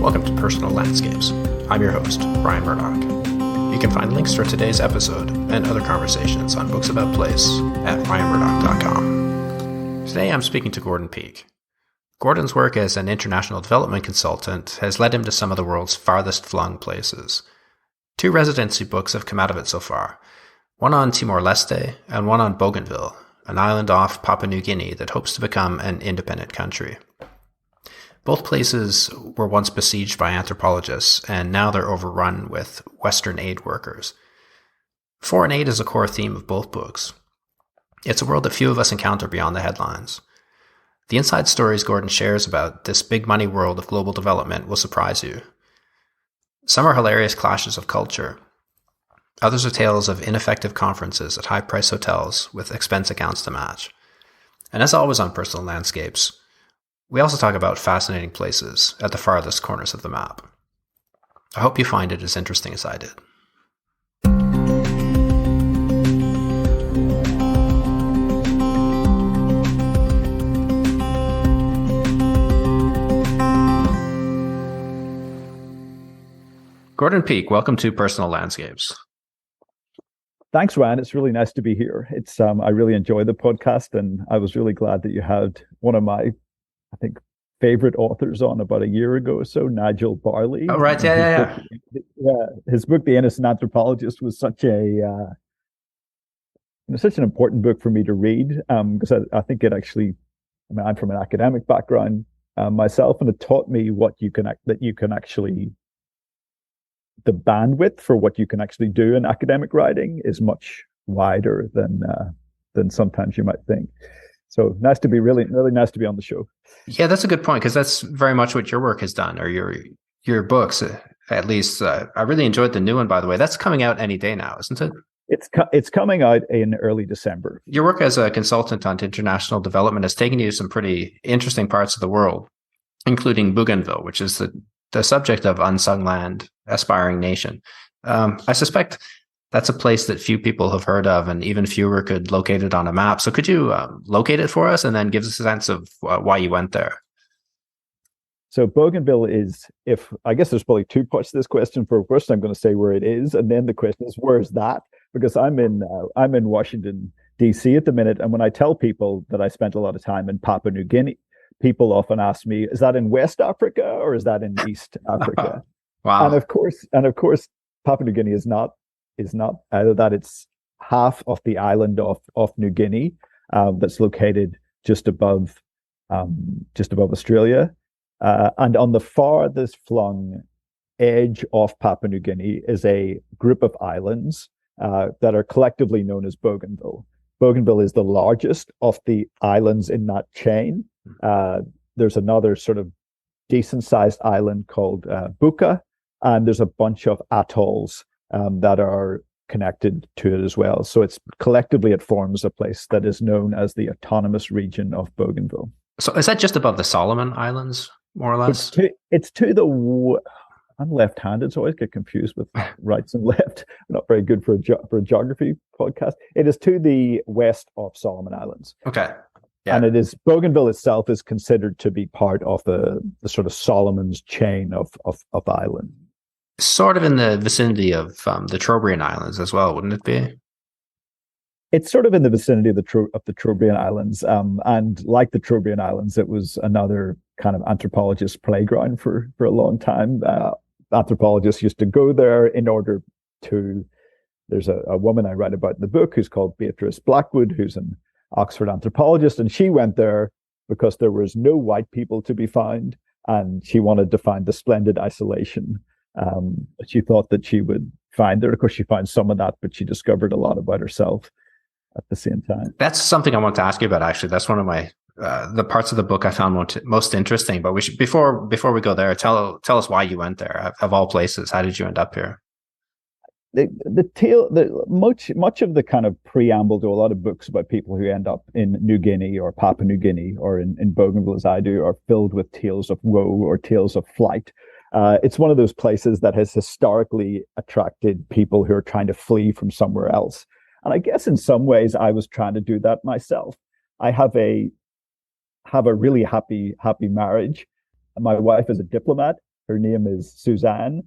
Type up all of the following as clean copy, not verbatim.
Welcome to Personal Landscapes. I'm your host, Brian Murdoch. You can find links for today's episode and other conversations on Books About Place at brianmurdoch.com. Today I'm speaking to Gordon Peake. Gordon's work as an international development consultant has led him to some of the world's farthest flung places. 2 residency books have come out of it so far, one on Timor-Leste and one on Bougainville, an island off Papua New Guinea that hopes to become an independent country. Both places were once besieged by anthropologists, and now they're overrun with Western aid workers. Foreign aid is a core theme of both books. It's a world that few of us encounter beyond the headlines. The inside stories Gordon shares about this big money world of global development will surprise you. Some are hilarious clashes of culture. Others are tales of ineffective conferences at high-priced hotels with expense accounts to match. And as always on Personal Landscapes, we also talk about fascinating places at the farthest corners of the map. I hope you find it as interesting as I did. Gordon Peake, welcome to Personal Landscapes. Thanks, Ryan. It's really nice to be here. I really enjoy the podcast, and I was really glad that you had one of my favorite authors on about a year ago or so, Nigel Barley. Oh, right. Yeah. His book, The Innocent Anthropologist, was such an important book for me to read, because I think it actually, I'm from an academic background myself, and it taught me the bandwidth for what you can actually do in academic writing is much wider than sometimes you might think. So nice to be really nice to be on the show. Yeah, that's a good point, because that's very much what your work has done, or your books, at least. I really enjoyed the new one, by the way. That's coming out any day now, isn't it? It's coming out in early December. Your work as a consultant on international development has taken you to some pretty interesting parts of the world, including Bougainville, which is the subject of Unsung Land, Aspiring Nation. I suspect that's a place that few people have heard of, and even fewer could locate it on a map. So could you locate it for us and then give us a sense of why you went there? So Bougainville I guess there's probably 2 parts to this question. First, I'm going to say where it is, and then the question is, where's that? Because I'm in Washington, D.C. at the minute, and when I tell people that I spent a lot of time in Papua New Guinea, people often ask me, is that in West Africa or is that in East Africa? Wow. And of course, Papua New Guinea is not either that. It's half of the island of New Guinea, that's located just above Australia, and on the farthest flung edge of Papua New Guinea is a group of islands that are collectively known as Bougainville. Bougainville is the largest of the islands in that chain. There's another sort of decent-sized island called Buka, and there's a bunch of atolls that are connected to it as well. So collectively it forms a place that is known as the autonomous region of Bougainville. So is that just above the Solomon Islands, more or less? I'm left-handed, so I always get confused with rights and left. I'm not very good for a geography podcast. It is to the west of Solomon Islands. Okay. Yeah. And Bougainville itself is considered to be part of the sort of Solomon's chain of islands. Sort of in the vicinity of the Trobriand Islands as well, wouldn't it be? It's sort of in the vicinity of the Trobriand Islands, and like the Trobriand Islands, it was another kind of anthropologist playground for a long time. Anthropologists used to go there in order to. There's a woman I write about in the book who's called Beatrice Blackwood, who's an Oxford anthropologist, and she went there because there was no white people to be found, and she wanted to find the splendid isolation. She thought that she would find there. Of course, she found some of that, but she discovered a lot about herself at the same time. That's something I want to ask you about, actually. That's one of my the parts of the book I found most interesting. But before we go there, tell us why you went there. Of all places, how did you end up here? Much of the kind of preamble to a lot of books about people who end up in New Guinea or Papua New Guinea or in Bougainville, as I do, are filled with tales of woe or tales of flight. It's one of those places that has historically attracted people who are trying to flee from somewhere else. And I guess in some ways I was trying to do that myself. I have a really happy marriage. My wife is a diplomat, Her name is Suzanne.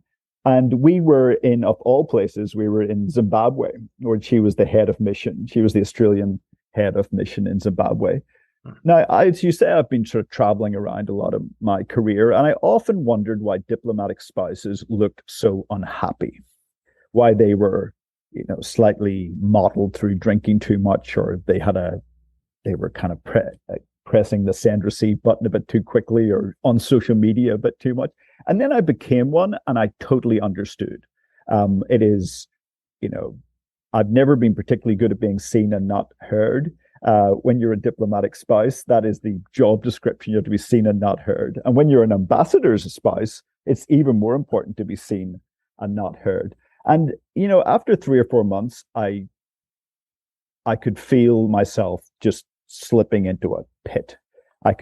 And we were of all places, we were in Zimbabwe, where she was the head of mission. She was the Australian head of mission in Zimbabwe. Now, as you say, I've been sort of traveling around a lot of my career, and I often wondered why diplomatic spouses looked so unhappy, why they were, slightly mottled through drinking too much, or they were kind of pressing the send receive button a bit too quickly, or on social media a bit too much. And then I became one, and I totally understood. It is, I've never been particularly good at being seen and not heard. When you're a diplomatic spouse, that is the job description. You have to be seen and not heard. And when you're an ambassador's spouse, it's even more important to be seen and not heard. And, after 3 or 4 months, I could feel myself just slipping into a pit. I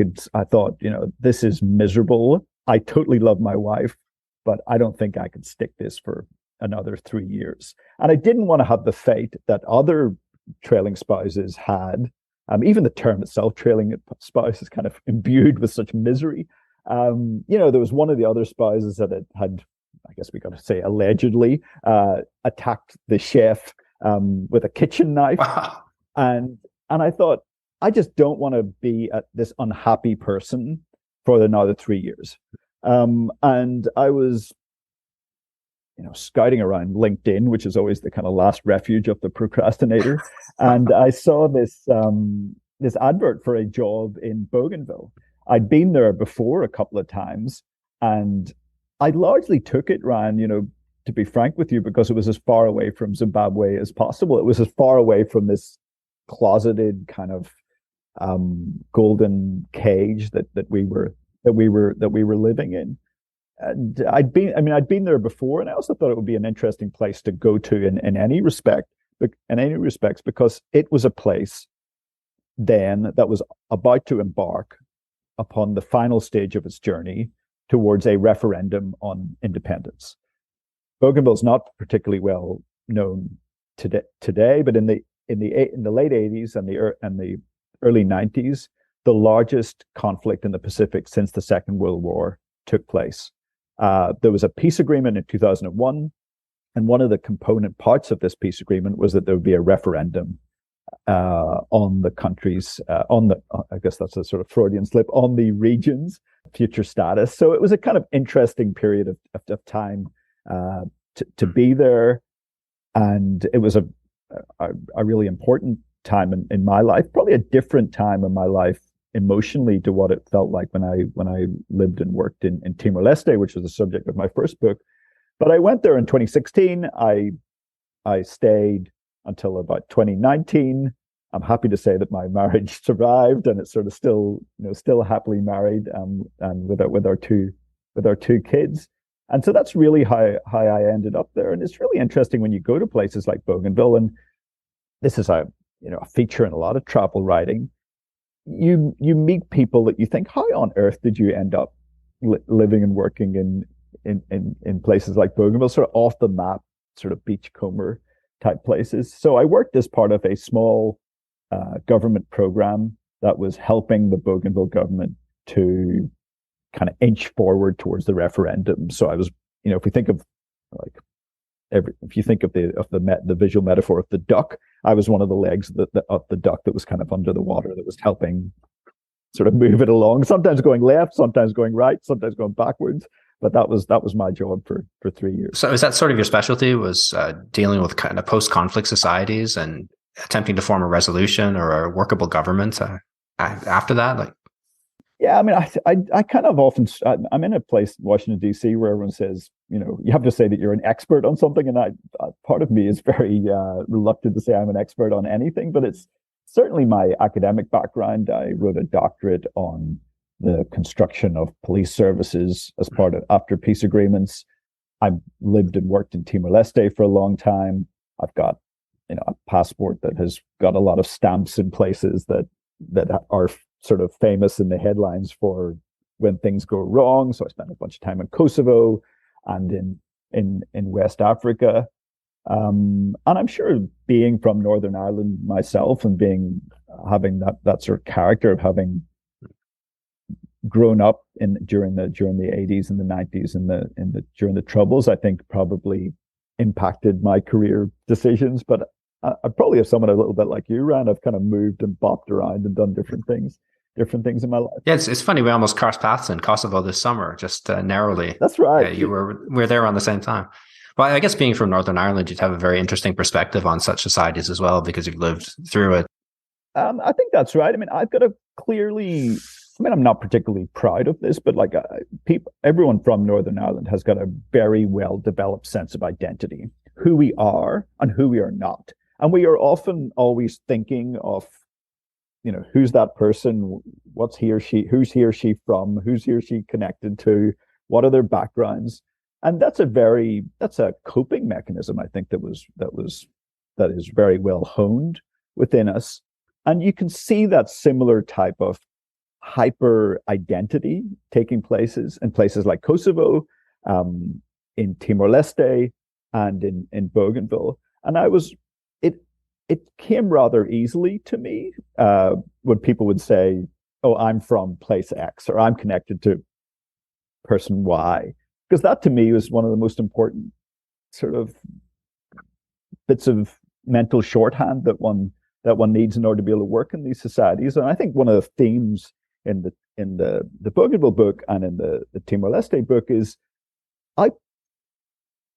thought, this is miserable. I totally love my wife, but I don't think I could stick this for another 3 years. And I didn't want to have the fate that other trailing spouses had. Even the term itself, trailing spouse, is kind of imbued with such misery. There was one of the other spouses that had, I guess we got to say, allegedly attacked the chef with a kitchen knife. Wow. And I thought, I just don't want to be this unhappy person for another 3 years. And I was scouting around LinkedIn, which is always the kind of last refuge of the procrastinator. And I saw this advert for a job in Bougainville. I'd been there before a couple of times, and I largely took it, Ryan, to be frank with you, because it was as far away from Zimbabwe as possible. It was as far away from this closeted kind of golden cage that we were living in. And I'd been there before, and I also thought it would be an interesting place to go to in any respects, because it was a place then that was about to embark upon the final stage of its journey towards a referendum on independence. Bougainville is not particularly well known today, but in the late 80s and the early 90s, the largest conflict in the Pacific since the Second World War took place. There was a peace agreement in 2001, and one of the component parts of this peace agreement was that there would be a referendum on the country's, I guess that's a sort of Freudian slip, on the region's future status. So it was a kind of interesting period of time to be there, and it was a really important time in my life, probably a different time in my life emotionally to what it felt like when I lived and worked in Timor-Leste, which was the subject of my first book. But I went there in 2016. I stayed until about 2019. I'm happy to say that my marriage survived, and it's sort of still happily married, and with our two kids. And so that's really how I ended up there. And it's really interesting when you go to places like Bougainville, and this is a feature in a lot of travel writing. You meet people that you think, how on earth did you end up living and working in places like Bougainville, sort of off the map, sort of beachcomber type places. So I worked as part of a small government program that was helping the Bougainville government to kind of inch forward towards the referendum. So I was, if we think of if you think of the visual metaphor of the duck, I was one of the legs of the duck that was kind of under the water, that was helping sort of move it along, sometimes going left, sometimes going right, sometimes going backwards. But that was my job for 3 years. So is that sort of your specialty, was dealing with kind of post-conflict societies and attempting to form a resolution or a workable government after that? Yeah, I kind of often, I'm in a place, Washington, D.C., where everyone says, you have to say that you're an expert on something. And part of me is very reluctant to say I'm an expert on anything, but it's certainly my academic background. I wrote a doctorate on the construction of police services as part of after peace agreements. I've lived and worked in Timor-Leste for a long time. I've got, a passport that has got a lot of stamps in places that are sort of famous in the headlines for when things go wrong. So I spent a bunch of time in Kosovo and in West Africa. And I'm sure, being from Northern Ireland myself, and having that sort of character of having grown up during the 80s and the 90s and during the Troubles, I think probably impacted my career decisions. But I probably have someone a little bit like you, Ryan. I've kind of moved and bopped around and done different things in my life. Yeah, it's funny. We almost crossed paths in Kosovo this summer, just narrowly. That's right. Yeah, we're there around the same time. Well, I guess being from Northern Ireland, you'd have a very interesting perspective on such societies as well, because you've lived through it. I think that's right. I mean, I've got a clearly. I mean, I'm not particularly proud of this, but like everyone from Northern Ireland has got a very well developed sense of identity, who we are and who we are not. And we are often always thinking of, who's that person? Who's he or she from? Who's he or she connected to? What are their backgrounds? And that's a coping mechanism, I think, that is very well honed within us. And you can see that similar type of hyper identity taking places in places like Kosovo, in Timor-Leste, and in Bougainville. And it came rather easily to me when people would say, "Oh, I'm from place X," or "I'm connected to person Y," because that to me was one of the most important sort of bits of mental shorthand that one needs in order to be able to work in these societies. And I think one of the themes in the Bougainville book and in the Timor-Leste book is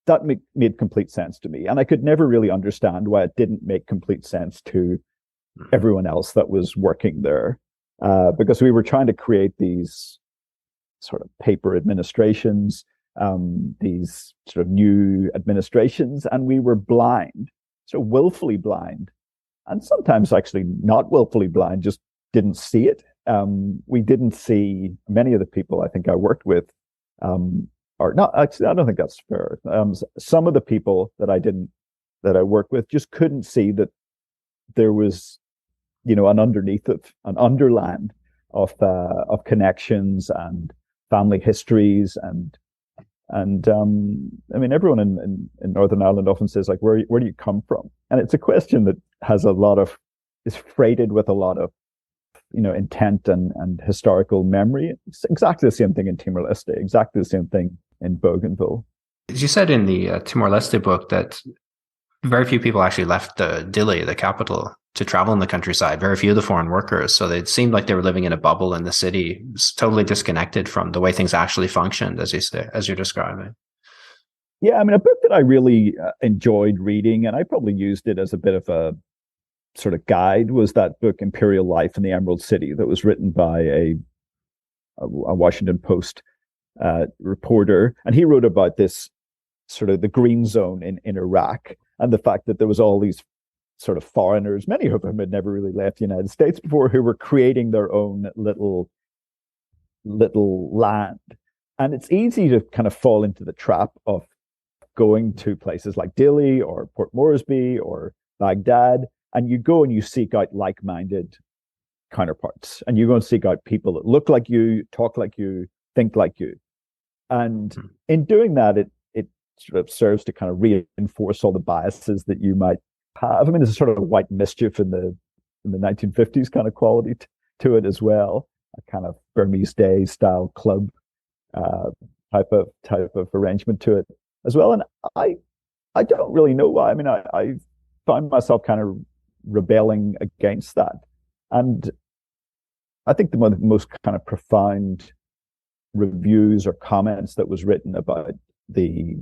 that made complete sense to me. And I could never really understand why it didn't make complete sense to everyone else that was working there. Because we were trying to create these sort of paper administrations, these sort of new administrations, and we were blind, so willfully blind, and sometimes actually not willfully blind, just didn't see it. We didn't see many of the people I think I worked with, or not. Actually, I don't think that's fair. Some of the people that I worked with just couldn't see that there was, an underland of connections and family histories and I mean, everyone in Northern Ireland often says, like, where do you come from? And it's a question that is freighted with a lot of intent and historical memory. It's exactly the same thing in Timor-Leste, exactly the same thing in Bougainville. You said in the Timor-Leste book that very few people actually left Dili, the capital, to travel in the countryside. Very few of the foreign workers. So it seemed like they were living in a bubble in the city, totally disconnected from the way things actually functioned, as you're describing. Yeah, I mean, a book that I really enjoyed reading, and I probably used it as a bit of a sort of guide, was that book Imperial Life in the Emerald City, that was written by a Washington Post reporter, and he wrote about this sort of the green zone in Iraq, and the fact that there was all these sort of foreigners, many of whom had never really left the United States before, who were creating their own little land. And it's easy to kind of fall into the trap of going to places like Dili or Port Moresby or Baghdad, and you go and you seek out like-minded counterparts, and you go and seek out people that look like you, talk like you, think like you. And in doing that, it sort of serves to kind of reinforce all the biases that you might have. I mean, there's a sort of white mischief in the 1950s kind of quality to it as well, a kind of Burmese Day style club type of arrangement to it as well. And I don't really know why. I mean, I found myself kind of rebelling against that. And I think the most kind of profound reviews or comments that was written about the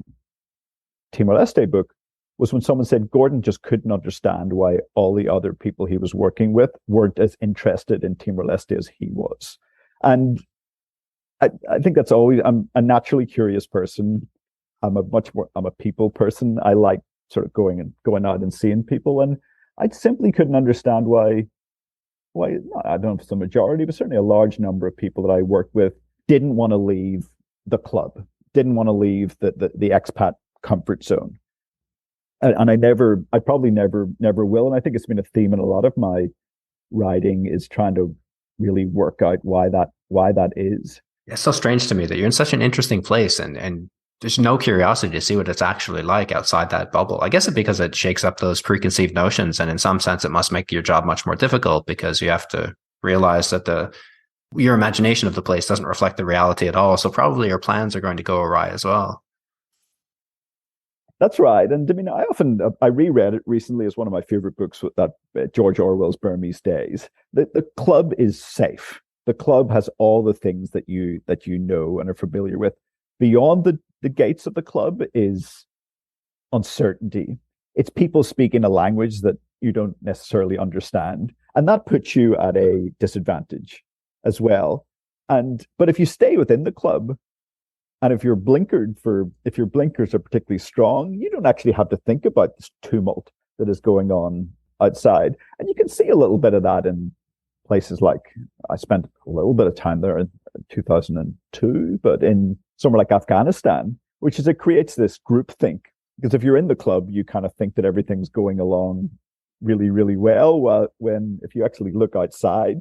Timor-Leste book was when someone said Gordon just couldn't understand why all the other people he was working with weren't as interested in Timor-Leste as he was. And I think that's always, I'm a naturally curious person. I'm a people person. I like sort of going out and seeing people. And I simply couldn't understand why, I don't know if it's a majority, but certainly a large number of people that I worked with didn't want to leave the club, didn't want to leave the expat comfort zone. And I probably never will. And I think it's been a theme in a lot of my writing, is trying to really work out why that is. It's so strange to me that you're in such an interesting place and there's no curiosity to see what it's actually like outside that bubble. I guess it's because it shakes up those preconceived notions. And in some sense, it must make your job much more difficult, because you have to realize that the your imagination of the place doesn't reflect the reality at all. So probably your plans are going to go awry as well. That's right. And I mean, I reread it recently as one of my favorite books with that George Orwell's Burmese Days. The club is safe. The club has all the things that you know and are familiar with. Beyond the gates of the club is uncertainty. It's people speaking a language that you don't necessarily understand. And that puts you at a disadvantage as well. But if you stay within the club, and if your blinkers are particularly strong, you don't actually have to think about this tumult that is going on outside. And you can see a little bit of that in places like, I spent a little bit of time there in 2002, but in somewhere like Afghanistan, which is, it creates this groupthink. Because if you're in the club, you kind of think that everything's going along really, really well. When if you actually look outside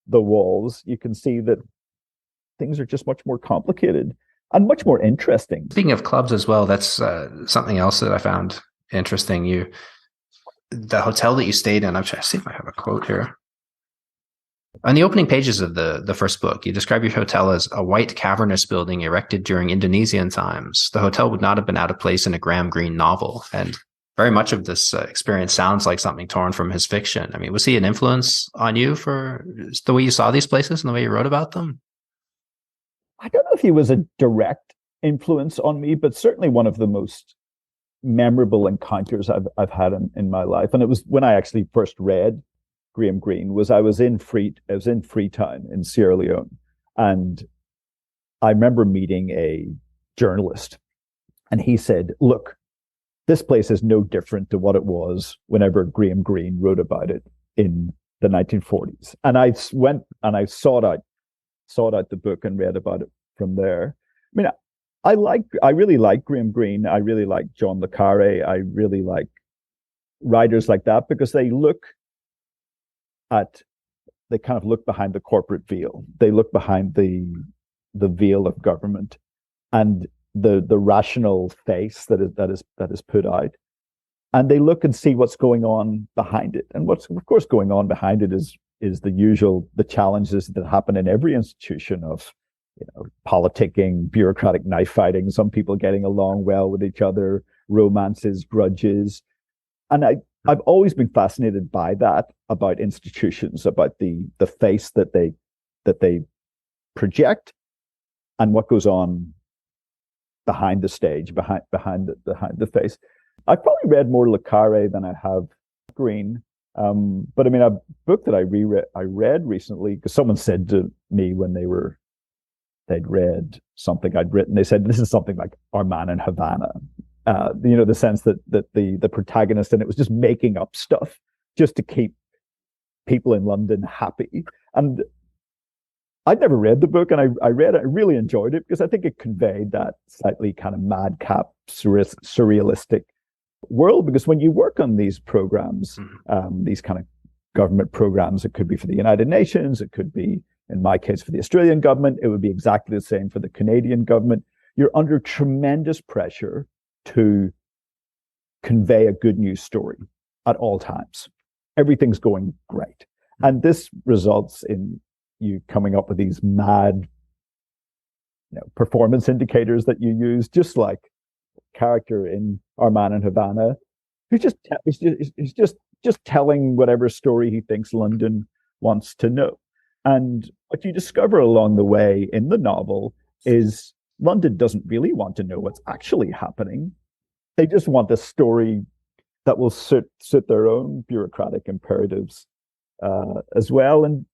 the walls, you can see that things are just much more complicated and much more interesting. Speaking of clubs as well, that's something else that I found interesting. The hotel that you stayed in, I'm trying to see if I have a quote here. On the opening pages of the first book, you describe your hotel as a white cavernous building erected during Indonesian times. The hotel would not have been out of place in a Graham Greene novel, and very much of this experience sounds like something torn from his fiction. I mean, was he an influence on you for the way you saw these places and the way you wrote about them? I don't know if he was a direct influence on me, but certainly one of the most memorable encounters I've had in my life. And it was when I actually first read Graham Greene. I was in Freetown in Sierra Leone, and I remember meeting a journalist, and he said, "Look, this place is no different to what it was whenever Graham Greene wrote about it in the 1940s." And I went and I sought out the book and read about it from there. I mean, I really like Graham Greene. I really like John le Carré. I really like writers like that because they kind of look behind the corporate veil. They look behind the veil of government and the rational face that is put out, and they look and see what's going on behind it. And what's of course going on behind it is the challenges that happen in every institution of, politicking, bureaucratic knife fighting, some people getting along well with each other, romances, grudges. And I've always been fascinated by that, about institutions, about the face that they project and what goes on behind the stage, behind the face. I've probably read more le Carré than I have Greene. But I mean, a book that I read recently, because someone said to me when they'd read something I'd written, they said, "This is something like Our Man in Havana." The sense that the protagonist, and it was just making up stuff just to keep people in London happy. And I'd never read the book, and I read it. I really enjoyed it because I think it conveyed that slightly kind of madcap, surrealistic world. Because when you work on these programs, these kind of government programs, it could be for the United Nations, it could be, in my case, for the Australian government, it would be exactly the same for the Canadian government. You're under tremendous pressure to convey a good news story at all times. Everything's going great. And this results in you coming up with these mad performance indicators that you use, just like character in Our Man in Havana, who's just telling whatever story he thinks London wants to know. And what you discover along the way in the novel is London doesn't really want to know what's actually happening. They just want a story that will suit their own bureaucratic imperatives as well. And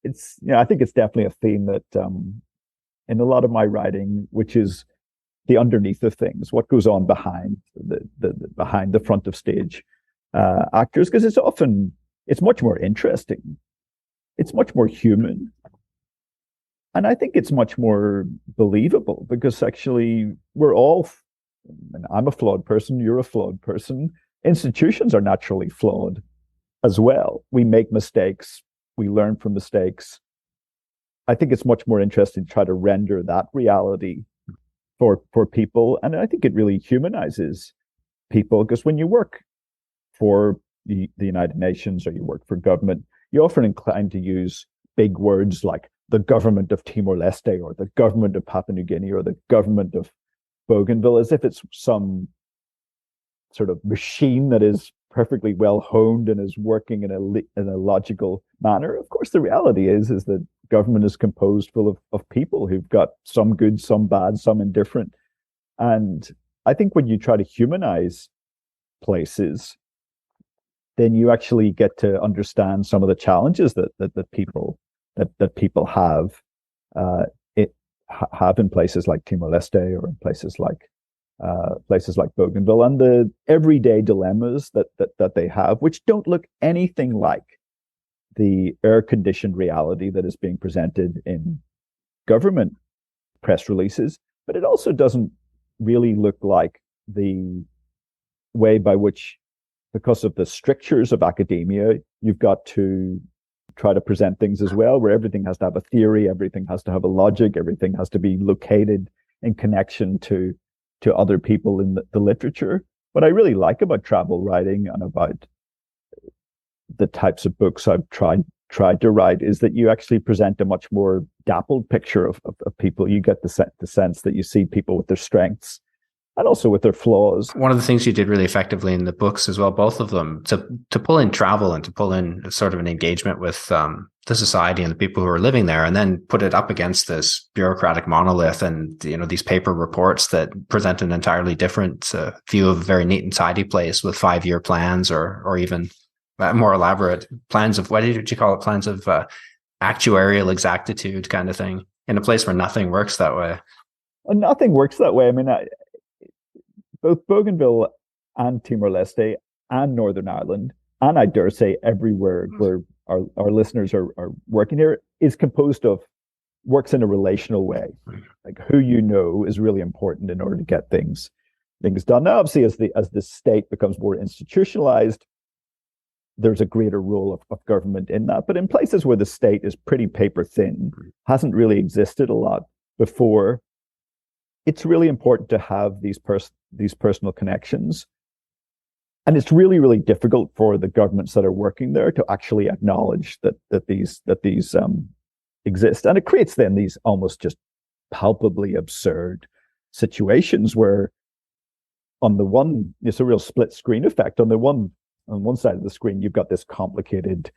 it's, I think it's definitely a theme that in a lot of my writing, which is the underneath of things, what goes on behind behind the front of stage actors, because it's much more interesting. It's much more human. And I think it's much more believable because actually I'm a flawed person, you're a flawed person. Institutions are naturally flawed as well. We make mistakes, we learn from mistakes. I think it's much more interesting to try to render that reality for people. And I think it really humanizes people, because when you work for the United Nations or you work for government, you're often inclined to use big words like the government of Timor-Leste or the government of Papua New Guinea or the government of Bougainville, as if it's some sort of machine that is perfectly well honed and is working in a logical manner. Of course, the reality is that government is composed full of people who've got some good, some bad, some indifferent. And I think when you try to humanize places, then you actually get to understand some of the challenges that people have have in places like Timor-Leste or in places like Bougainville, and the everyday dilemmas that they have, which don't look anything like the air-conditioned reality that is being presented in government press releases. But it also doesn't really look like the way by which, because of the strictures of academia, you've got to try to present things as well, where everything has to have a theory, everything has to have a logic, everything has to be located in connection to other people in the literature. What I really like about travel writing and about the types of books I've tried to write is that you actually present a much more dappled picture of people. You get the sense that you see people with their strengths and also with their flaws. One of the things you did really effectively in the books as well, both of them, to pull in travel and to pull in sort of an engagement with the society and the people who are living there, and then put it up against this bureaucratic monolith and these paper reports that present an entirely different view of a very neat and tidy place with 5-year plans or even more elaborate plans of, what did you call it, plans of actuarial exactitude kind of thing, in a place where nothing works that way. Well, nothing works that way. I mean, both Bougainville and Timor-Leste and Northern Ireland, and I dare say everywhere where our listeners are working here, is composed of, works in a relational way. Like, who you know is really important in order to get things done. Now, obviously, as the state becomes more institutionalized, there's a greater role of government in that. But in places where the state is pretty paper thin, hasn't really existed a lot before, it's really important to have these personal connections. And it's really, really difficult for the governments that are working there to actually acknowledge that these exist. And it creates then these almost just palpably absurd situations where it's a real split screen effect. On one side of the screen, you've got this complicated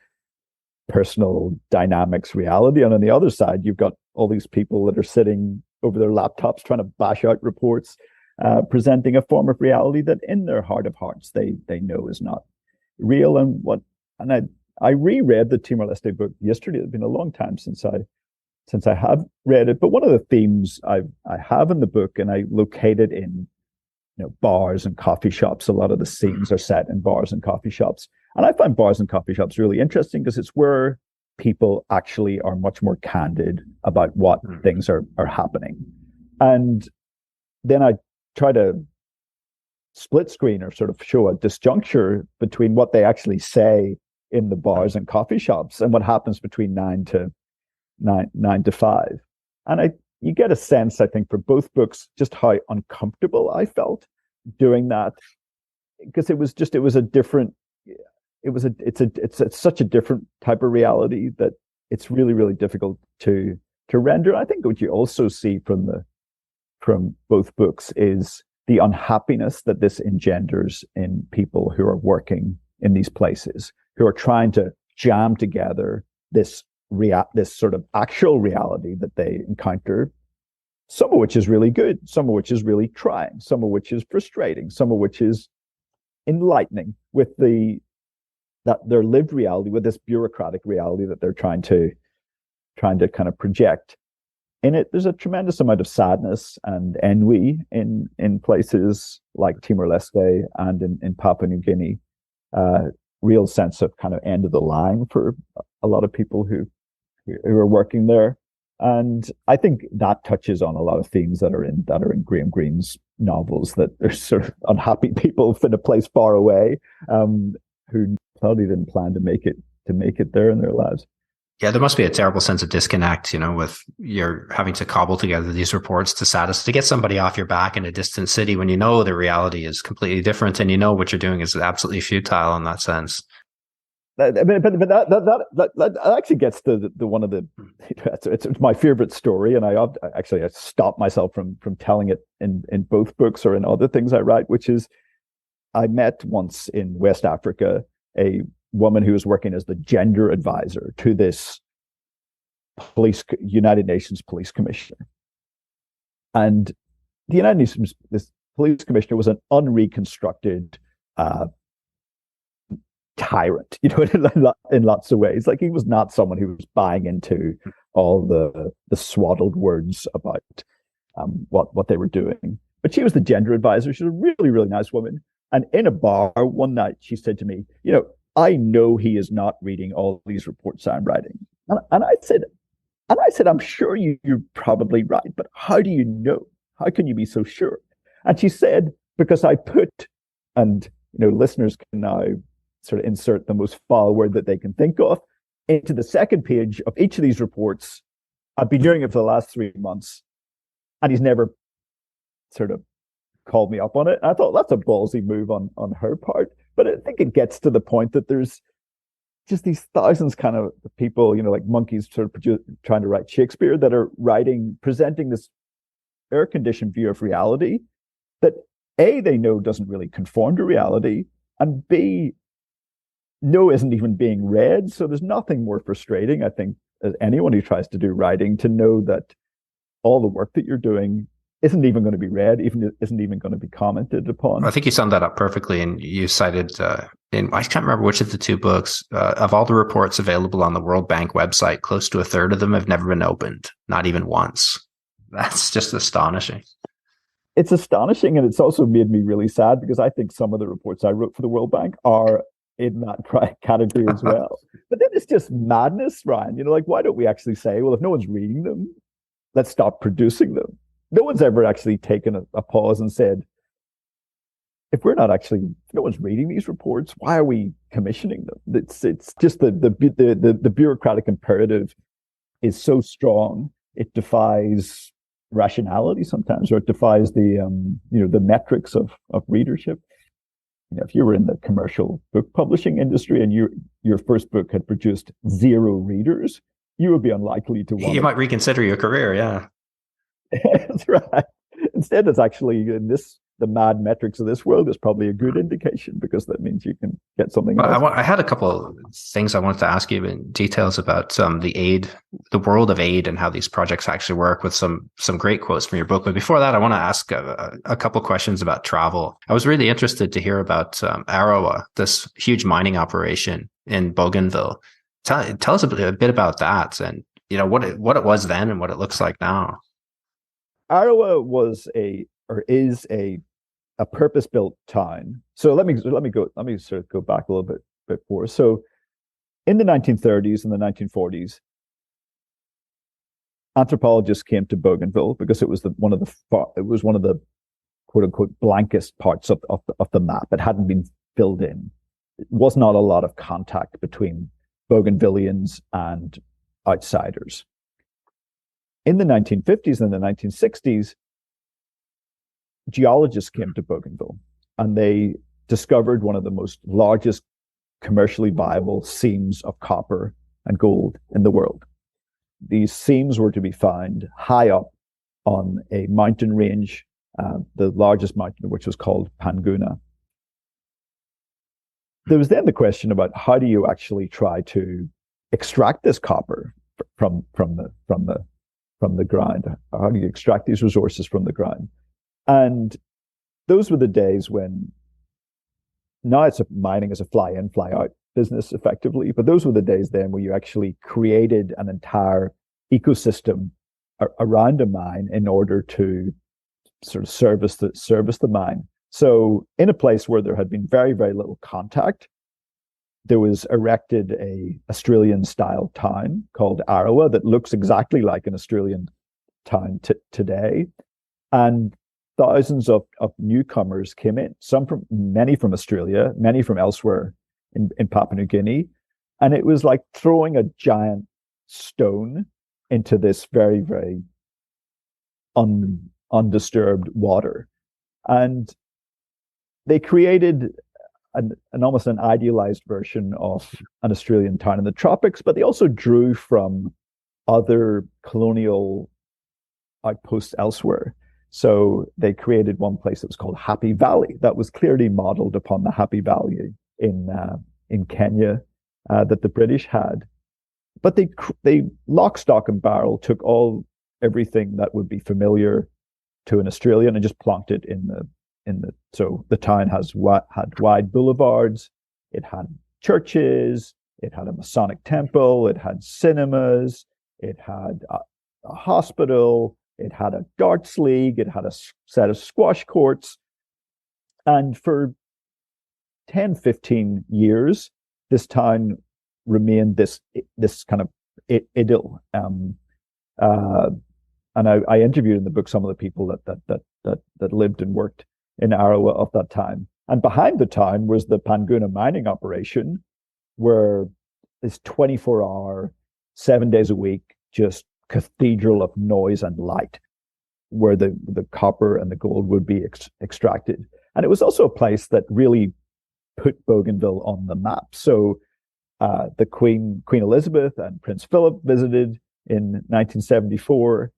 personal dynamics reality. And on the other side, you've got all these people that are sitting over their laptops trying to bash out reports, presenting a form of reality that in their heart of hearts they know is not real. And I reread the Timor-Leste book yesterday. It's been a long time since I have read it, but one of the themes I have in the book, and I located in bars and coffee shops. A lot of the scenes are set in bars and coffee shops, and I find bars and coffee shops really interesting because it's where people actually are much more candid about what things are happening. And then I try to split screen or sort of show a disjuncture between what they actually say in the bars and coffee shops and what happens between 9 to 5. And you get a sense, I think, for both books, just how uncomfortable I felt doing that, because it's such a different type of reality that it's really, really difficult to render. And I think what you also see from both books is the unhappiness that this engenders in people who are working in these places, who are trying to jam together this sort of actual reality that they encounter, some of which is really good, some of which is really trying, some of which is frustrating, some of which is enlightening, with their lived reality, with this bureaucratic reality that they're trying to kind of project. In it, there's a tremendous amount of sadness and ennui in places like Timor-Leste and in Papua New Guinea. Real sense of kind of end of the line for a lot of people who are working there. And I think that touches on a lot of themes that are in Graham Greene's novels, that there's sort of unhappy people in a place far away who probably didn't plan to make it there in their lives. Yeah, there must be a terrible sense of disconnect, with you're having to cobble together these reports to get somebody off your back in a distant city when the reality is completely different, and what you're doing is absolutely futile in that sense. That actually gets to the one of the it's my favorite story, and I stop myself from telling it in both books or in other things I write, which is I met once in West Africa a woman who was working as the gender advisor to this United Nations police commissioner, and the United Nations this police commissioner was an unreconstructed tyrant, in lots of ways. Like, he was not someone who was buying into all the swaddled words about what they were doing. But she was the gender advisor. She was a really, really nice woman. And in a bar one night, she said to me, I know he is not reading all these reports I'm writing. And I said, I'm sure you're probably right, but how do you know? How can you be so sure? And she said, because I put, and listeners can now sort of insert the most foul word that they can think of into the second page of each of these reports. I've been doing it for the last 3 months, and he's never sort of called me up on it. And I thought that's a ballsy move on her part. But I think it gets to the point that there's just these thousands kind of people, like monkeys sort of trying to write Shakespeare, that are presenting this air-conditioned view of reality that A, they know doesn't really conform to reality, and B, no isn't even being read. So there's nothing more frustrating, I think, as anyone who tries to do writing, to know that all the work that you're doing isn't even going to be read, isn't even going to be commented upon. I think you summed that up perfectly, and you cited, I can't remember which of the two books, of all the reports available on the World Bank website, close to a third of them have never been opened, not even once. That's just astonishing. It's astonishing, and it's also made me really sad, because I think some of the reports I wrote for the World Bank are in that category as well. But then it's just madness, Ryan. Why don't we actually say, well, if no one's reading them, let's stop producing them? No one's ever actually taken a pause and said, if no one's reading these reports, why are we commissioning them? It's just the bureaucratic imperative is so strong, it defies rationality sometimes, or it defies the metrics of readership. If you were in the commercial book publishing industry and your first book had produced 0 readers, you would be unlikely to want. You might reconsider your career, yeah. That's right. Instead, it's actually the mad metrics of this world is probably a good indication, because that means you can get something else. I had a couple of things I wanted to ask you in details about the world of aid, and how these projects actually work, with some great quotes from your book. But before that, I want to ask a couple of questions about travel. I was really interested to hear about Arawa, this huge mining operation in Bougainville. Tell us a bit about that, and what it was then and what it looks like now. Arawa is a purpose-built town. So let me sort of go back a little bit more. So in the 1930s and the 1940s, anthropologists came to Bougainville because it was one of the quote unquote blankest parts of the map. It hadn't been filled in. It was not a lot of contact between Bougainvillians and outsiders. In the 1950s and the 1960s, geologists came to Bougainville, and they discovered one of the largest commercially viable seams of copper and gold in the world. These seams were to be found high up on a mountain range, the largest mountain, which was called Panguna. There was then the question about, how do you actually try to extract this copper from the ground? How do you extract these resources from the ground? And those were the days when, now mining is a fly-in, fly-out business effectively, but those were the days then where you actually created an entire ecosystem around a mine in order to sort of service the mine. So in a place where there had been very, very little contact, there was erected a Australian-style town called Arawa that looks exactly like an Australian town today. And thousands of newcomers came in, many from Australia, many from elsewhere in Papua New Guinea. And it was like throwing a giant stone into this very, very undisturbed water. And they created an almost an idealized version of an Australian town in the tropics, but they also drew from other colonial outposts elsewhere. So they created one place that was called Happy Valley that was clearly modeled upon the Happy Valley in Kenya that the British had. But they lock, stock, and barrel took everything that would be familiar to an Australian and just plonked it in the so the town had wide boulevards, it had churches, it had a Masonic temple, it had cinemas, it had a hospital, it had a darts league, it had a set of squash courts. And for 10, 15 years, this town remained this kind of idyll. And I interviewed in the book some of the people that lived and worked in Arawa of that time. And behind the town was the Panguna mining operation, where this 24-hour, 7 days a week, just cathedral of noise and light, where the copper and the gold would be extracted. And it was also a place that really put Bougainville on the map. So the Queen Elizabeth and Prince Philip visited in 1974.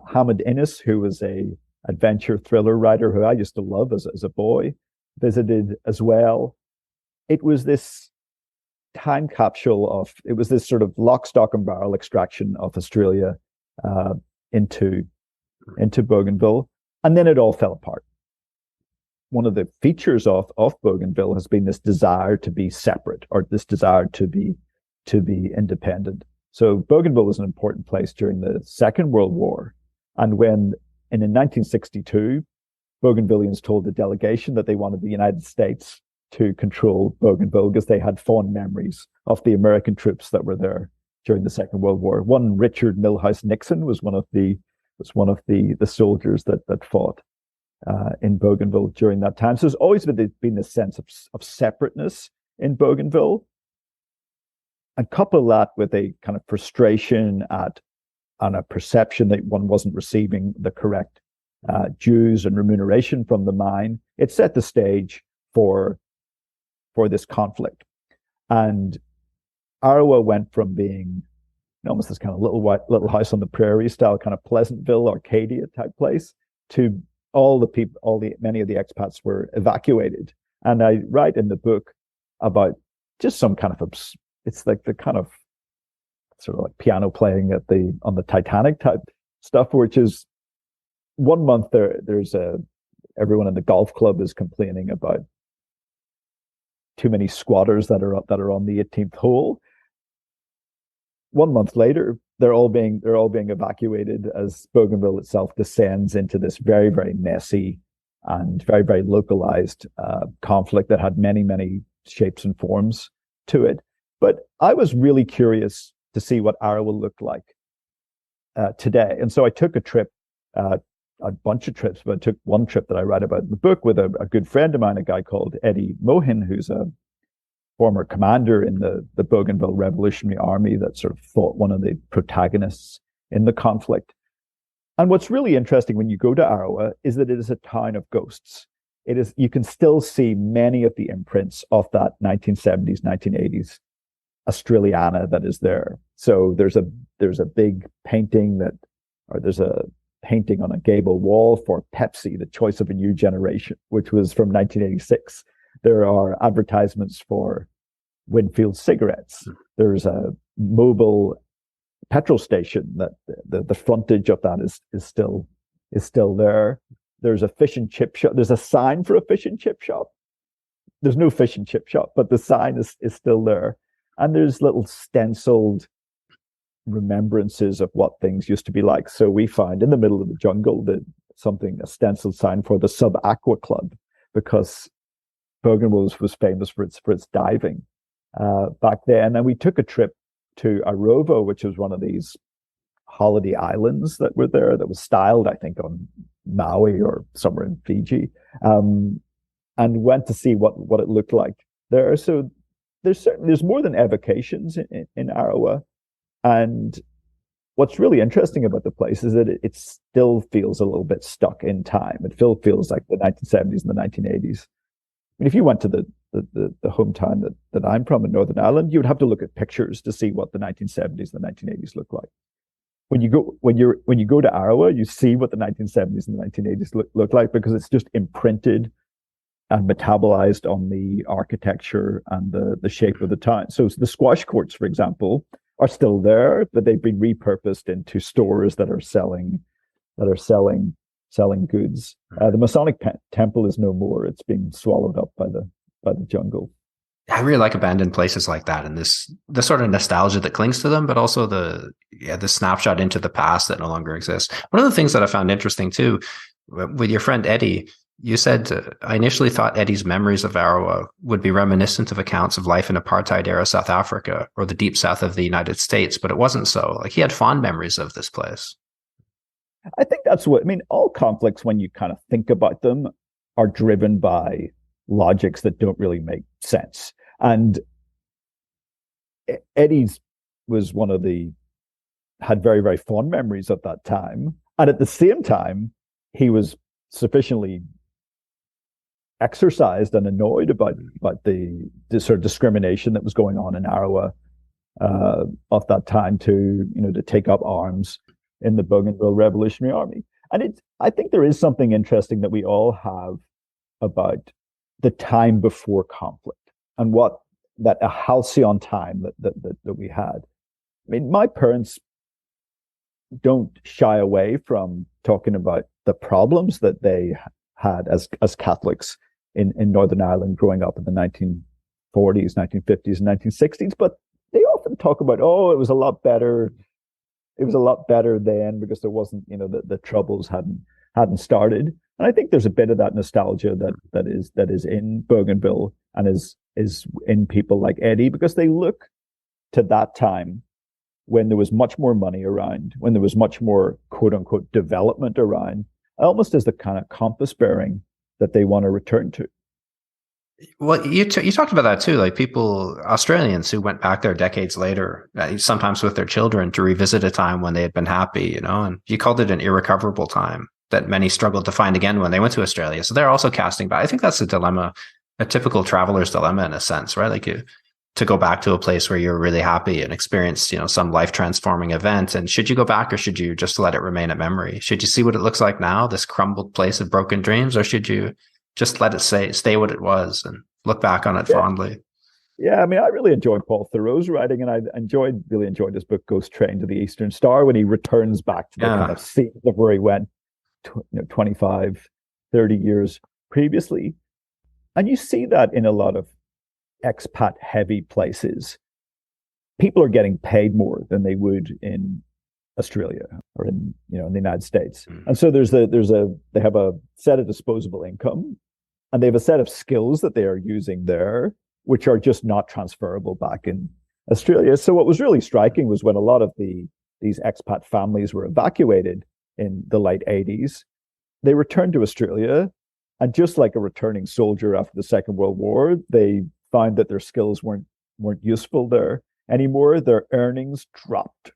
Hamid Innes, who was a adventure thriller writer who I used to love as a boy, visited as well. It was this time capsule it was this sort of lock, stock, and barrel extraction of Australia into Bougainville. And then it all fell apart. One of the features of Bougainville has been this desire to be separate, or this desire to be independent. So Bougainville was an important place during the Second World War. And in 1962, Bougainvillians told the delegation that they wanted the United States to control Bougainville because they had fond memories of the American troops that were there during the Second World War. One Richard Milhouse Nixon was one of the soldiers that fought in Bougainville during that time. So there's always been this sense of separateness in Bougainville. And couple that with a kind of frustration and a perception that one wasn't receiving the correct dues and remuneration from the mine, it set the stage for this conflict. And Arawa went from being almost this kind of little house on the prairie style, kind of Pleasantville, Arcadia type place, to many of the expats were evacuated. And I write in the book about just some kind of it's like the kind of sort of like piano playing on the Titanic type stuff, which is 1 month there's everyone in the golf club is complaining about too many squatters that are on the 18th hole. 1 month later, they're all being evacuated as Bougainville itself descends into this very, very messy and very, very localized conflict that had many, many shapes and forms to it. But I was really curious to see what Arawa looked like today. And so I took a bunch of trips, but I took one trip that I write about in the book with a good friend of mine, a guy called Eddie Mohin, who's a former commander in the Bougainville Revolutionary Army that sort of fought one of the protagonists in the conflict. And what's really interesting when you go to Arawa is that it is a town of ghosts. You can still see many of the imprints of that 1970s, 1980s Australiana that is there. So there's a big painting there's a painting on a gable wall for Pepsi, the choice of a new generation, which was from 1986. There are advertisements for Winfield cigarettes. There's a mobile petrol station that the frontage of that is still there. There's a fish and chip shop. There's a sign for a fish and chip shop. There's no fish and chip shop, but the sign is still there. And there's little stenciled remembrances of what things used to be like. So we find in the middle of the jungle a stenciled sign for the Sub Aqua Club, because Bougainville was famous for its diving back then. And we took a trip to Arovo, which was one of these holiday islands that were there, that was styled, I think, on Maui or somewhere in Fiji, and went to see what it looked like there. So there's more than evocations in Arawa. And what's really interesting about the place is that it still feels a little bit stuck in time. It still feels like the 1970s and the 1980s. I mean, if you went to the hometown that I'm from in Northern Ireland, you would have to look at pictures to see what the 1970s and the 1980s look like. When you go to Arawa, you see what the 1970s and the 1980s look like, because it's just imprinted and metabolized on the architecture and the shape of the town. So the squash courts, for example, are still there, but they've been repurposed into stores that are selling goods. The Masonic Temple is no more; it's been swallowed up by the jungle. I really like abandoned places like that, and the sort of nostalgia that clings to them, but also the snapshot into the past that no longer exists. One of the things that I found interesting too, with your friend Eddie, you said, I initially thought Eddie's memories of Arawa would be reminiscent of accounts of life in apartheid era South Africa or the deep south of the United States, but it wasn't so. Like, he had fond memories of this place. I think that's what I mean. All conflicts, when you kind of think about them, are driven by logics that don't really make sense. And Eddie's was had very, very fond memories at that time. And at the same time, he was sufficiently exercised and annoyed about the sort of discrimination that was going on in Arawa at that time to take up arms in the Bougainville Revolutionary Army. And I think there is something interesting that we all have about the time before conflict and what that a halcyon time that we had. I mean, my parents don't shy away from talking about the problems that they had as Catholics in Northern Ireland growing up in the 1940s, 1950s, and 1960s, but they often talk about, it was a lot better. It was a lot better then because there wasn't, the troubles hadn't started. And I think there's a bit of that nostalgia that is in Bougainville and is in people like Eddie, because they look to that time when there was much more money around, when there was much more quote unquote development around, almost as the kind of compass bearing that they want to return to. Well, you talked about that too, like Australians who went back there decades later, sometimes with their children, to revisit a time when they had been happy, and you called it an irrecoverable time that many struggled to find again when they went to Australia. So they're also casting back. I think that's a dilemma, a typical traveler's dilemma in a sense, right? Like to go back to a place where you're really happy and experience, some life transforming event. And should you go back, or should you just let it remain a memory? Should you see what it looks like now, this crumbled place of broken dreams, or should you just let it stay what it was and look back on it fondly? Yeah, I mean, I really enjoyed Paul Theroux's writing, and I really enjoyed his book Ghost Train to the Eastern Star, when he returns back to the kind of scene of where he went 25, 30 years previously. And you see that in a lot of expat heavy places. People are getting paid more than they would in Australia or in the United States. And so they have a set of disposable income, and they have a set of skills that they are using there, which are just not transferable back in Australia. So what was really striking was when a lot of these expat families were evacuated in the late 80s, they returned to Australia, and just like a returning soldier after the Second World War, they found that their skills weren't useful there anymore. Their earnings dropped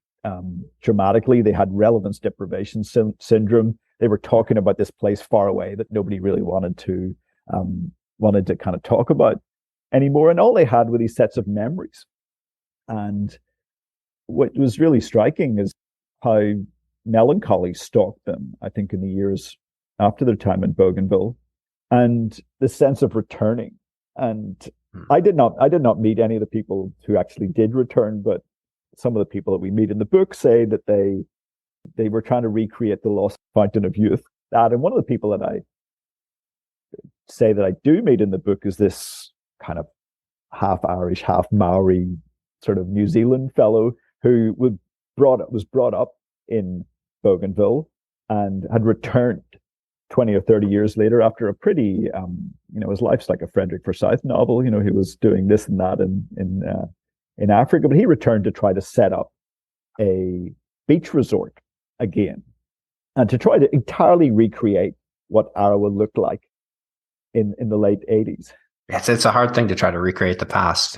dramatically. They had relevance deprivation syndrome. They were talking about this place far away that nobody really wanted to kind of talk about anymore. And all they had were these sets of memories. And what was really striking is how melancholy stalked them, I think, in the years after their time in Bougainville, and the sense of returning. And I did not meet any of the people who actually did return, but some of the people that we meet in the book say that they were trying to recreate the lost fountain of youth. And one of the people that I say that I do meet in the book is this kind of half Irish, half Maori sort of New Zealand fellow who was brought up in Bougainville and had returned 20 or 30 years later after a pretty, his life's like a Frederick Forsyth novel. He was doing this and that in Africa, but he returned to try to set up a beach resort again and to try to entirely recreate what Arawa looked like in the late 80s. It's a hard thing to try to recreate the past.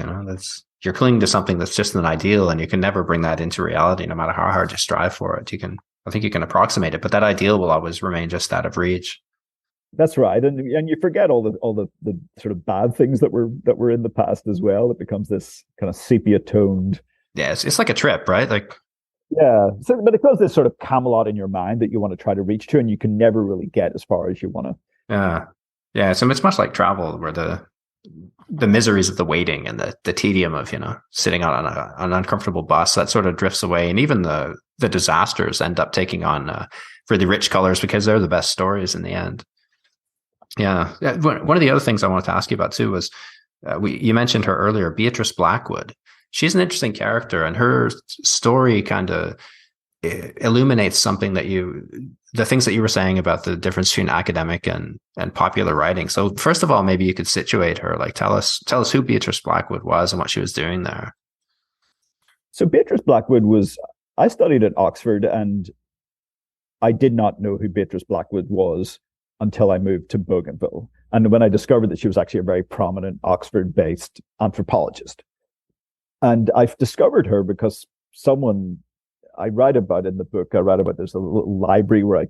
You're clinging to something that's just an ideal, and you can never bring that into reality, no matter how hard you strive for it. I think you can approximate it, but that ideal will always remain just out of reach. That's right, and you forget all the sort of bad things that were in the past as well. It becomes this kind of sepia toned. Yeah, it's like a trip, right? Like, Yeah. So, but it becomes this sort of Camelot in your mind that you want to try to reach to, and you can never really get as far as you want to. yeah, yeah. So it's much like travel, where the miseries of the waiting and the tedium of sitting on an uncomfortable bus that sort of drifts away, and even the disasters end up taking on really rich colors because they're the best stories in the end. Yeah. One of the other things I wanted to ask you about too was you mentioned her earlier, Beatrice Blackwood. She's an interesting character, and her story kind of illuminates something the things that you were saying about the difference between academic and popular writing. So first of all, maybe you could situate her, like tell us who Beatrice Blackwood was and what she was doing there. So Beatrice Blackwood I studied at Oxford, and I did not know who Beatrice Blackwood was until I moved to Bougainville. And when I discovered that she was actually a very prominent Oxford-based anthropologist. And I've discovered her because someone I write about in the book, there's a little library where I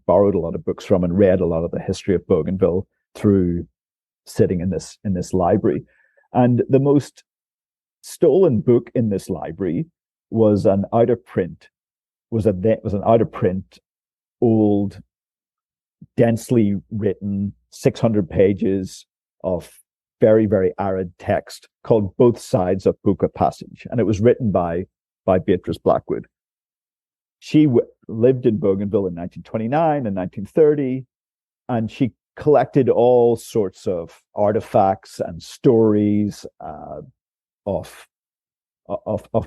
borrowed a lot of books from and read a lot of the history of Bougainville through sitting in this library. And the most stolen book in this library was an out of print, old, densely written, 600 pages of very, very arid text called Both Sides of Buka Passage. And it was written by Beatrice Blackwood. She lived in Bougainville in 1929 and 1930, and she collected all sorts of artifacts and stories of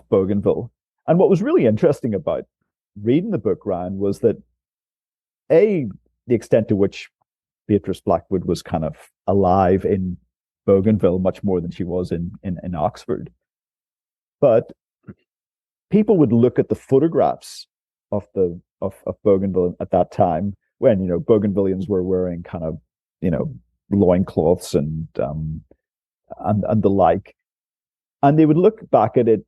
Bougainville. And what was really interesting about reading the book, Ryan, was that the extent to which Beatrice Blackwood was kind of alive in Bougainville much more than she was in Oxford. But people would look at the photographs of Bougainville at that time, when Bougainvillians were wearing kind of loincloths and the like, and they would look back at it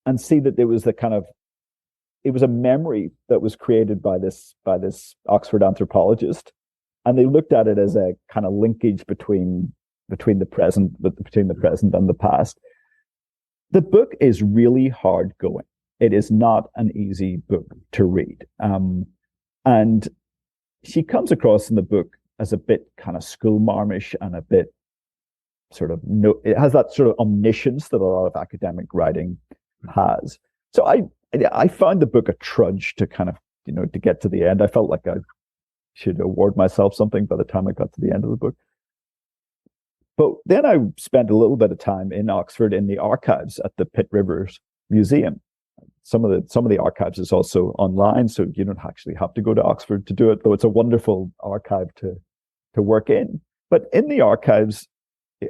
and see that it was a memory that was created by this Oxford anthropologist, and they looked at it as a kind of linkage between the present and the past. The book is really hard going. It is not an easy book to read. And she comes across in the book as a bit kind of schoolmarmish and a bit it has that sort of omniscience that a lot of academic writing has. So I found the book a trudge to kind of, to get to the end. I felt like I should award myself something by the time I got to the end of the book. But then I spent a little bit of time in Oxford in the archives at the Pitt Rivers Museum. Some of the archives is also online, so you don't actually have to go to Oxford to do it, though it's a wonderful archive to work in. But in the archives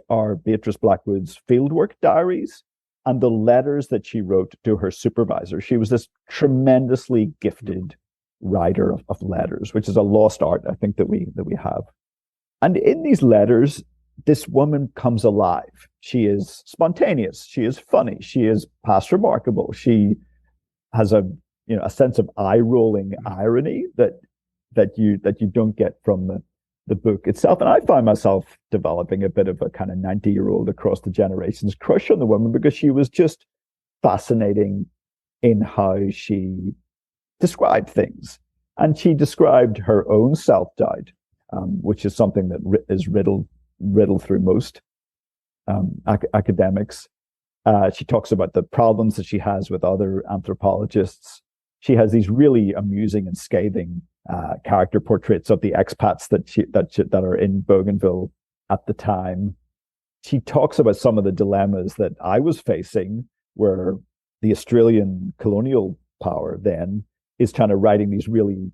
are Beatrice Blackwood's fieldwork diaries and the letters that she wrote to her supervisor. She was this tremendously gifted writer of letters, which is a lost art, I think, that we have. And in these letters, this woman comes alive. She is spontaneous. She is funny. She is past remarkable. She has a sense of eye-rolling irony that you don't get from the book itself. And I find myself developing a bit of a kind of 90-year-old across the generations crush on the woman, because she was just fascinating in how she described things. And she described her own self-doubt, which is something that is riddled through most academics. She talks about the problems that she has with other anthropologists. She has these really amusing and scathing character portraits of the expats that are in Bougainville at the time. She talks about some of the dilemmas that I was facing, where the Australian colonial power then is trying to writing these really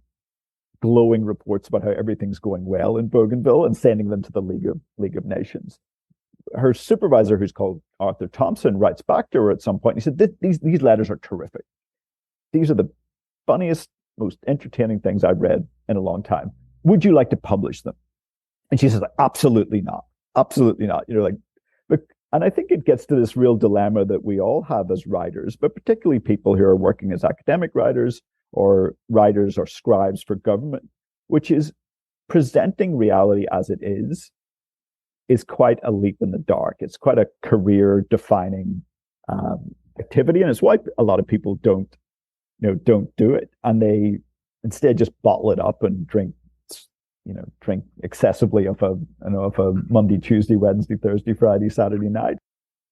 glowing reports about how everything's going well in Bougainville and sending them to the League of Nations. Her supervisor, who's called Arthur Thompson, writes back to her at some point. And he said, these letters are terrific. These are the funniest, most entertaining things I've read in a long time. Would you like to publish them? And she says, absolutely not. Absolutely not. And I think it gets to this real dilemma that we all have as writers, but particularly people who are working as academic writers or writers or scribes for government, which is presenting reality as it is quite a leap in the dark. It's quite a career-defining activity, and it's why a lot of people don't do it, and they instead just bottle it up and drink excessively of a Monday, Tuesday, Wednesday, Thursday, Friday, Saturday night.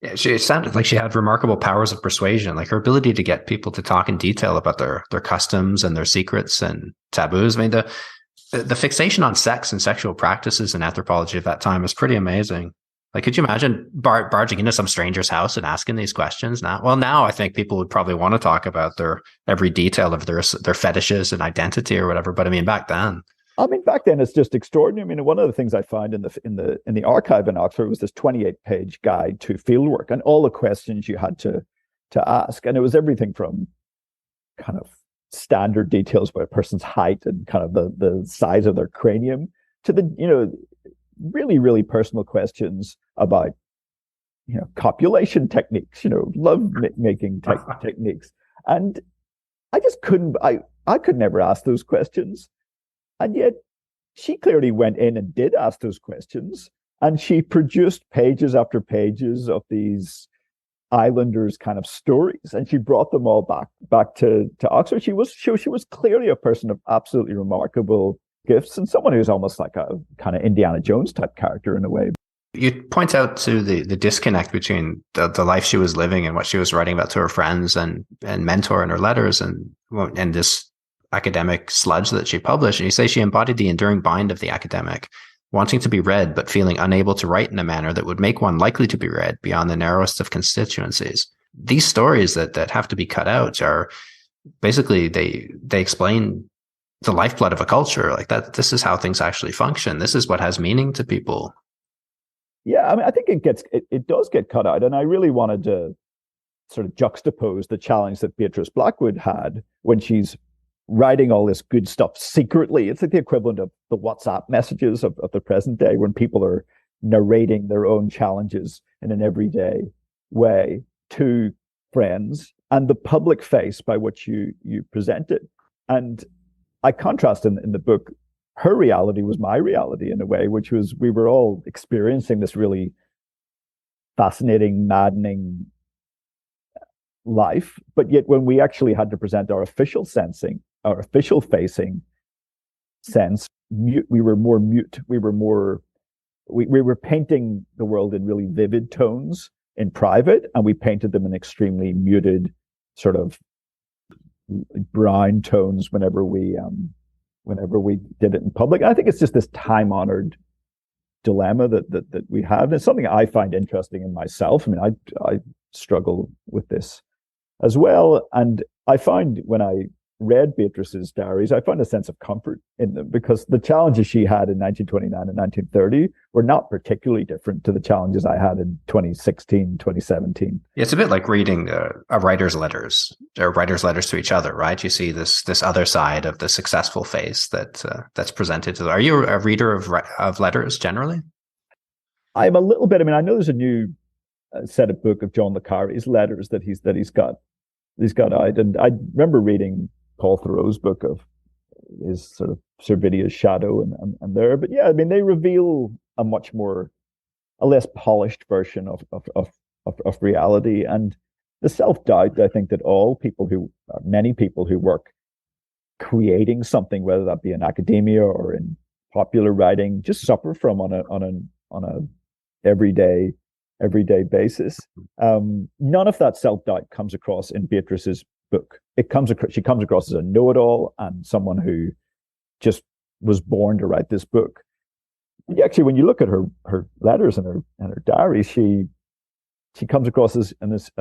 Yeah, it sounded like she had remarkable powers of persuasion, like her ability to get people to talk in detail about their customs and their secrets and taboos. I mean, the fixation on sex and sexual practices in anthropology at that time was pretty amazing. Like, could you imagine barging into some stranger's house and asking these questions now? Well, now I think people would probably want to talk about their every detail of their fetishes and identity or whatever. But I mean, back then it's just extraordinary. I mean, one of the things I found in the archive in Oxford was this 28-page guide to fieldwork and all the questions you had to ask, and it was everything from kind of standard details about a person's height and kind of the size of their cranium to the really, really personal questions about copulation techniques, love making techniques, and I just couldn't. I could never ask those questions. And yet she clearly went in and did ask those questions. And she produced pages after pages of these islanders' kind of stories. And she brought them all back to Oxford. She was clearly a person of absolutely remarkable gifts, and someone who's almost like a kind of Indiana Jones type character in a way. You point out to the disconnect between the life she was living and what she was writing about to her friends and mentor in her letters and this academic sludge that she published. And you say she embodied the enduring bind of the academic, wanting to be read, but feeling unable to write in a manner that would make one likely to be read beyond the narrowest of constituencies. These stories that have to be cut out are basically, they explain the lifeblood of a culture, like that. This is how things actually function. This is what has meaning to people. Yeah, I mean, I think it does get cut out. And I really wanted to sort of juxtapose the challenge that Beatrice Blackwood had when she's writing all this good stuff secretly. It's like the equivalent of the WhatsApp messages of the present day, when people are narrating their own challenges in an everyday way to friends, and the public face by which you present it. And I contrast in the book, her reality was my reality in a way, which was we were all experiencing this really fascinating, maddening life. But yet when we actually had to present our official facing sense, we were more mute. We were painting the world in really vivid tones in private, and we painted them in extremely muted sort of brown tones whenever we did it in public. And I think it's just this time-honored dilemma that we have. And it's something I find interesting in myself. I mean, I struggle with this as well. And I find when I read Beatrice's diaries, I found a sense of comfort in them, because the challenges she had in 1929 and 1930 were not particularly different to the challenges I had in 2016, 2017. It's a bit like reading a writer's letters, or writers' letters to each other, right? You see this other side of the successful face that's presented to them. Are you a reader of letters generally? I'm a little bit. I mean, I know there's a new set of book of John le Carré's letters that he's got out, and I remember reading Paul Thoreau's book of his sort of Servidia's Shadow and there. But yeah, I mean, they reveal a less polished version of reality, and the self-doubt I think that many people who work creating something, whether that be in academia or in popular writing, just suffer from on a everyday basis. None of that self-doubt comes across in Beatrice's book. She comes across as a know-it-all and someone who just was born to write this book. Actually, when you look at her letters and her diaries, she comes across as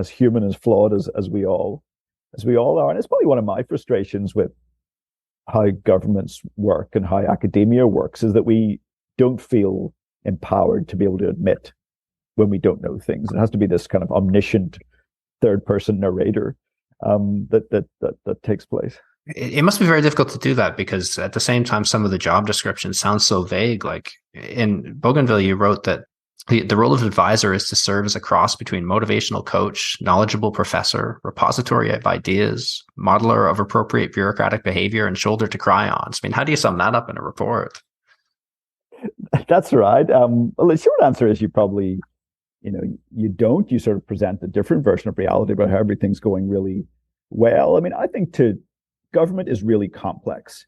human, as flawed as we all are. And it's probably one of my frustrations with how governments work and how academia works, is that we don't feel empowered to be able to admit when we don't know things. It has to be this kind of omniscient third person narrator that takes place. It must be very difficult to do that, because at the same time, some of the job descriptions sound so vague. Like in Bougainville, you wrote that The role of advisor is to serve as a cross between motivational coach, knowledgeable professor, repository of ideas, modeler of appropriate bureaucratic behavior, and shoulder to cry on. I mean, how do you sum that up in a report? That's right. Well, the short answer is you probably, you don't. You sort of present a different version of reality about how everything's going really well. I mean, I think government is really complex.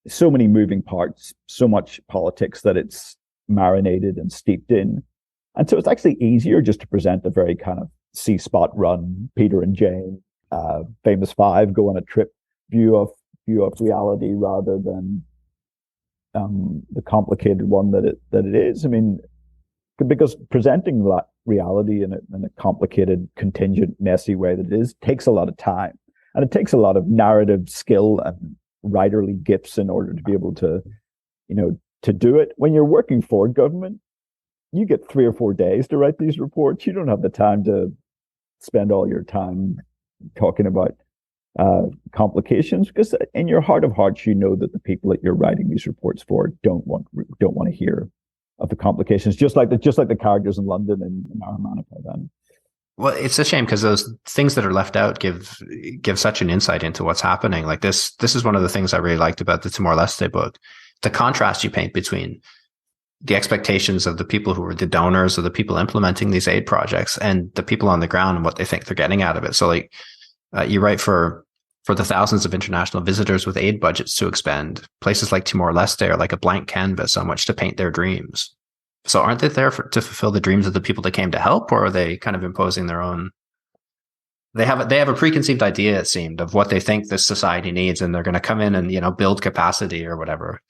So many moving parts, so much politics that it's marinated and steeped in. And so it's actually easier just to present a very kind of see spot run, Peter and Jane, famous five, go on a trip view of reality rather than the complicated one that it is. I mean, because presenting that reality in a complicated, contingent, messy way that it is takes a lot of time. And it takes a lot of narrative skill and writerly gifts in order to be able to, to do it. When you're working for government, you get 3 or 4 days to write these reports. You don't have the time to spend all your time talking about complications, because in your heart of hearts, you know that the people that you're writing these reports for don't want to hear of the complications, just like the characters in London and Aramanica then. Well, it's a shame because those things that are left out give such an insight into what's happening. Like this is one of the things I really liked about the Timor-Leste book. The contrast you paint between the expectations of the people who were the donors or the people implementing these aid projects and the people on the ground and what they think they're getting out of it. So like you write for the thousands of international visitors with aid budgets to expend, places like Timor-Leste are like a blank canvas on which to paint their dreams. So aren't they there to fulfill the dreams of the people that came to help, or are they kind of imposing their own? They have a preconceived idea, it seemed, of what they think this society needs, and they're going to come in and build capacity or whatever.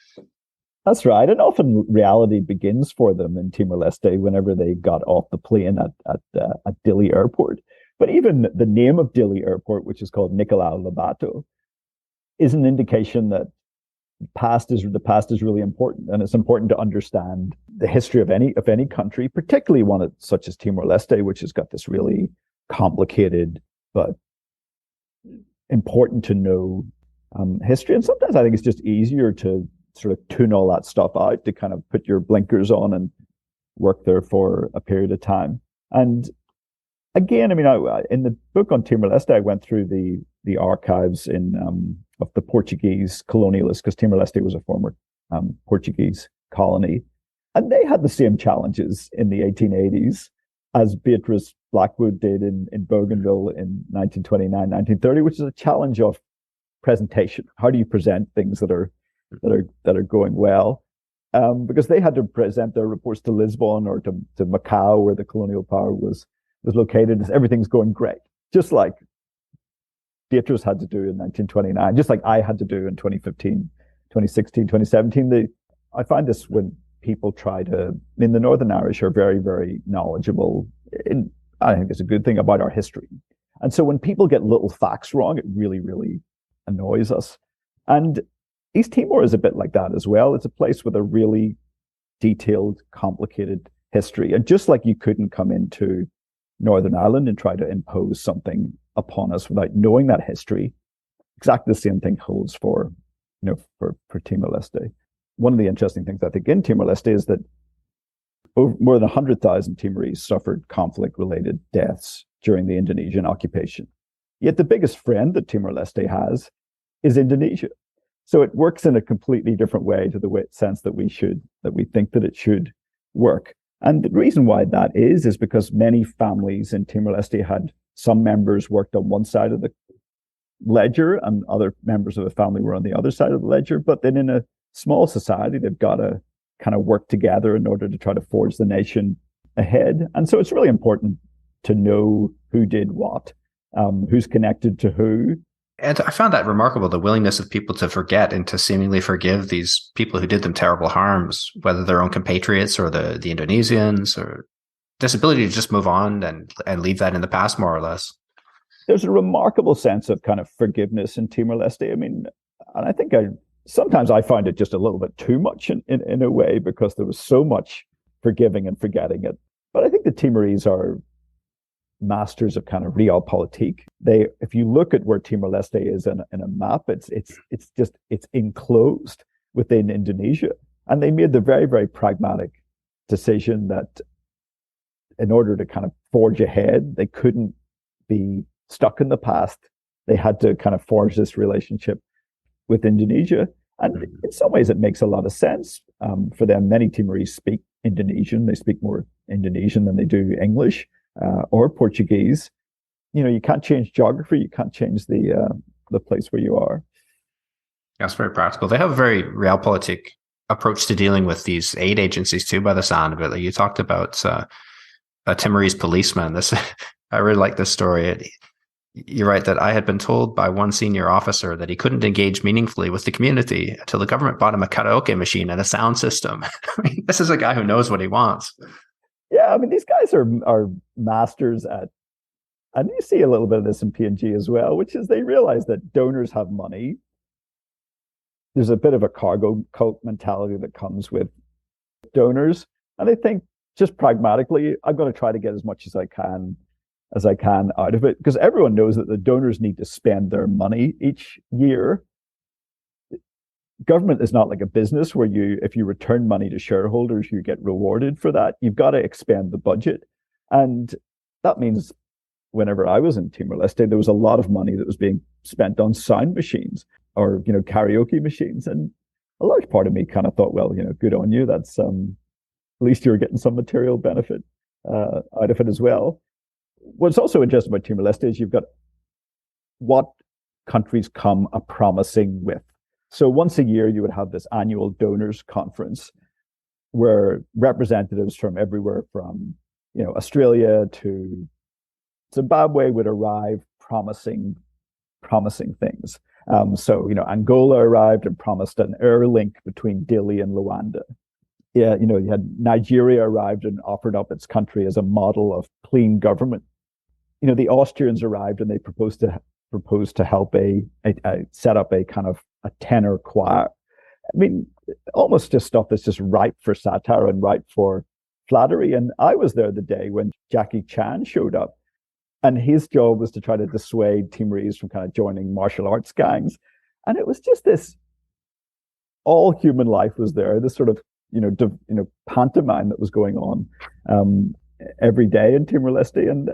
That's right, and often reality begins for them in Timor-Leste whenever they got off the plane at Dili Airport. But even the name of Dili Airport, which is called Nicolau Lobato, is an indication that the past is really important, and it's important to understand the history of any country, particularly one such as Timor-Leste, which has got this really complicated but important to know history. And sometimes I think it's just easier to sort of tune all that stuff out, to kind of put your blinkers on and work there for a period of time. And again, I mean, in the book on Timor-Leste, I went through the archives of the Portuguese colonialists, because Timor-Leste was a former Portuguese colony, and they had the same challenges in the 1880s as Beatrice Blackwood did in Bougainville in 1929, 1930, which is a challenge of presentation. How do you present things that are going well? Because they had to present their reports to Lisbon or to Macau, where the colonial power was located, as everything's going great, just like Beatrice had to do in 1929, just like I had to do in 2015, 2016, 2017. I find this when people the Northern Irish are very, very knowledgeable. I think it's a good thing about our history. And so when people get little facts wrong, it really, really annoys us. And East Timor is a bit like that as well. It's a place with a really detailed, complicated history. And just like you couldn't come into Northern Ireland and try to impose something upon us without knowing that history, exactly the same thing holds for Timor-Leste. One of the interesting things I think in Timor-Leste is that more than 100,000 Timorese suffered conflict-related deaths during the Indonesian occupation. Yet the biggest friend that Timor-Leste has is Indonesia. So it works in a completely different way to the sense that we think that it should work. And the reason why that is because many families in Timor-Leste had some members worked on one side of the ledger and other members of the family were on the other side of the ledger. But then in a small society, they've got to kind of work together in order to try to forge the nation ahead. And so it's really important to know who did what, who's connected to who. And I found that remarkable, the willingness of people to forget and to seemingly forgive these people who did them terrible harms, whether their own compatriots or the Indonesians, or this ability to just move on and leave that in the past, more or less. There's a remarkable sense of kind of forgiveness in Timor-Leste. I mean, and I think sometimes I find it just a little bit too much in a way, because there was so much forgiving and forgetting it. But I think the Timorese are masters of kind of realpolitik. If you look at where Timor-Leste is in a map, it's enclosed within Indonesia. And they made the very, very pragmatic decision that in order to kind of forge ahead, they couldn't be stuck in the past. They had to kind of forge this relationship with Indonesia. And in some ways, it makes a lot of sense for them. Many Timorese speak Indonesian. They speak more Indonesian than they do English or Portuguese. You can't change geography. You can't change the place where you are. That's very practical. They have a very realpolitik approach to dealing with these aid agencies too, by the sound of it. Like you talked about a Timorese policeman. I really like this story. You're right that I had been told by one senior officer that he couldn't engage meaningfully with the community until the government bought him a karaoke machine and a sound system. I mean, this is a guy who knows what he wants. Yeah, I mean, these guys are masters at, and you see a little bit of this in PNG as well, which is they realize that donors have money. There's a bit of a cargo cult mentality that comes with donors. And they think just pragmatically, I'm going to try to get as much as I can out of it, because everyone knows that the donors need to spend their money each year. Government is not like a business where if you return money to shareholders, you get rewarded for that. You've got to expand the budget. And that means whenever I was in Timor-Leste, there was a lot of money that was being spent on sound machines or, karaoke machines. And a large part of me kind of thought, well, good on you. That's at least you're getting some material benefit out of it as well. What's also interesting about Timor-Leste is you've got what countries come a promising with. So once a year, you would have this annual donors conference where representatives from everywhere from, Australia to Zimbabwe would arrive promising things. So, Angola arrived and promised an air link between Dili and Luanda. Yeah, you had Nigeria arrived and offered up its country as a model of clean government. The Austrians arrived and they proposed to help set up a kind of a tenor choir. I mean, almost just stuff that's just ripe for satire and ripe for flattery. And I was there the day when Jackie Chan showed up, and his job was to try to dissuade Timorese from kind of joining martial arts gangs. And it was just this, all human life was there, this sort of, pantomime that was going on every day in Timor-Leste. And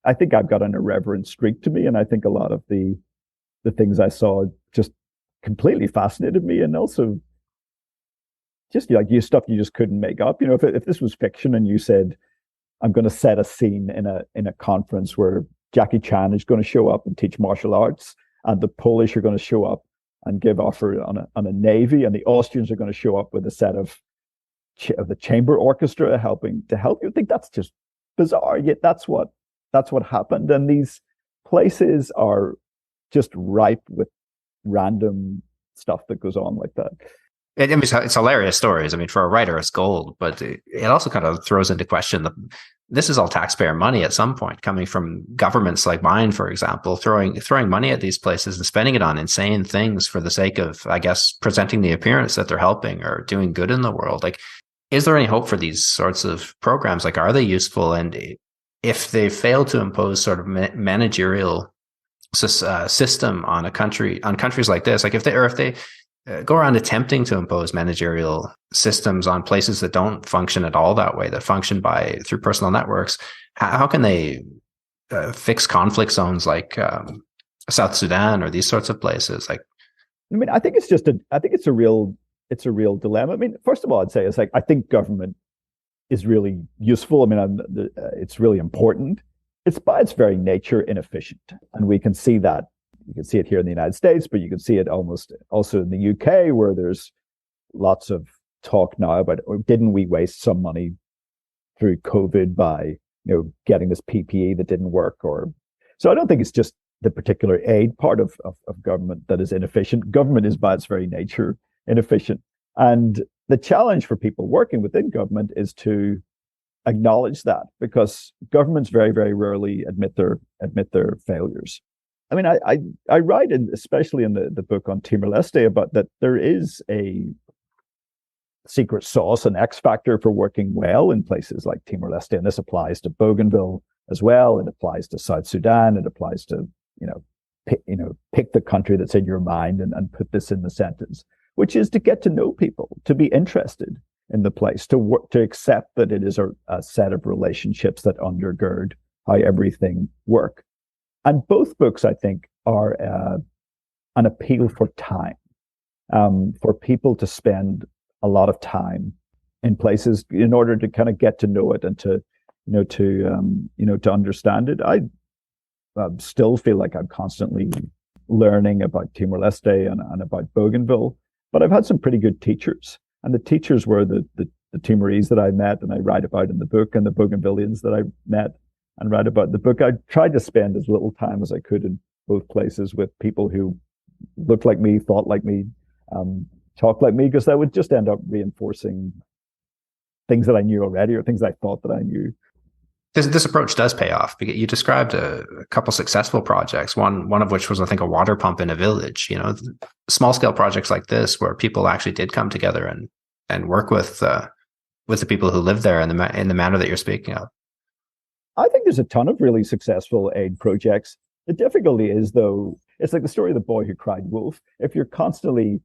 I think I've got an irreverent streak to me. And I think a lot of the things I saw just completely fascinated me. And also just like stuff you just couldn't make up. If this was fiction and you said, I'm going to set a scene in a conference where Jackie Chan is going to show up and teach martial arts, and the Polish are going to show up and give offer on a navy, and the Austrians are going to show up with a set of the chamber orchestra helping to help you. I think that's just bizarre. Yet that's what happened, and these places are just ripe with random stuff that goes on like that. It's hilarious stories. I mean, for a writer, it's gold, but it also kind of throws into question this is all taxpayer money at some point coming from governments like mine, for example, throwing money at these places and spending it on insane things for the sake of, I guess, presenting the appearance that they're helping or doing good in the world. Like, is there any hope for these sorts of programs? Like, are they useful? And if they fail to impose sort of managerial system on countries like this, like if they go around attempting to impose managerial systems on places that don't function at all that way, that function through personal networks, how can they fix conflict zones like South Sudan or these sorts of places? Like, I mean, I think it's a real dilemma. I mean, first of all, I'd say it's like, I think government is really useful. I mean, it's really important. It's by its very nature inefficient, and we can see that. You can see it here in the United States, but you can see it almost also in the UK, where there's lots of talk now about, didn't we waste some money through COVID by getting this PPE that didn't work? So I don't think it's just the particular aid part of government that is inefficient. Government is by its very nature inefficient, and the challenge for people working within government is to acknowledge that, because governments very, very rarely admit their failures. I mean, I write, especially in the book on Timor-Leste, about that there is a secret sauce, an X factor for working well in places like Timor-Leste, and this applies to Bougainville as well. It applies to South Sudan. It applies to pick the country that's in your mind and put this in the sentence, which is to get to know people, to be interested in the place, to work, to accept that it is a set of relationships that undergird how everything work. And both books, I think, are an appeal for time, for people to spend a lot of time in places in order to kind of get to know it and to understand it. I still feel like I'm constantly learning about Timor-Leste and about Bougainville, but I've had some pretty good teachers. And the teachers were the Timorese that I met and I write about in the book, and the Bougainvillians that I met and write about in the book. I tried to spend as little time as I could in both places with people who looked like me, thought like me, talked like me, because that would just end up reinforcing things that I knew already or things I thought that I knew. This approach does pay off. You described a couple successful projects. One of which was, I think, a water pump in a village. Small scale projects like this, where people actually did come together and work with the people who live there in the manner that you're speaking of. I think there's a ton of really successful aid projects. The difficulty is, though, it's like the story of the boy who cried wolf. If you're constantly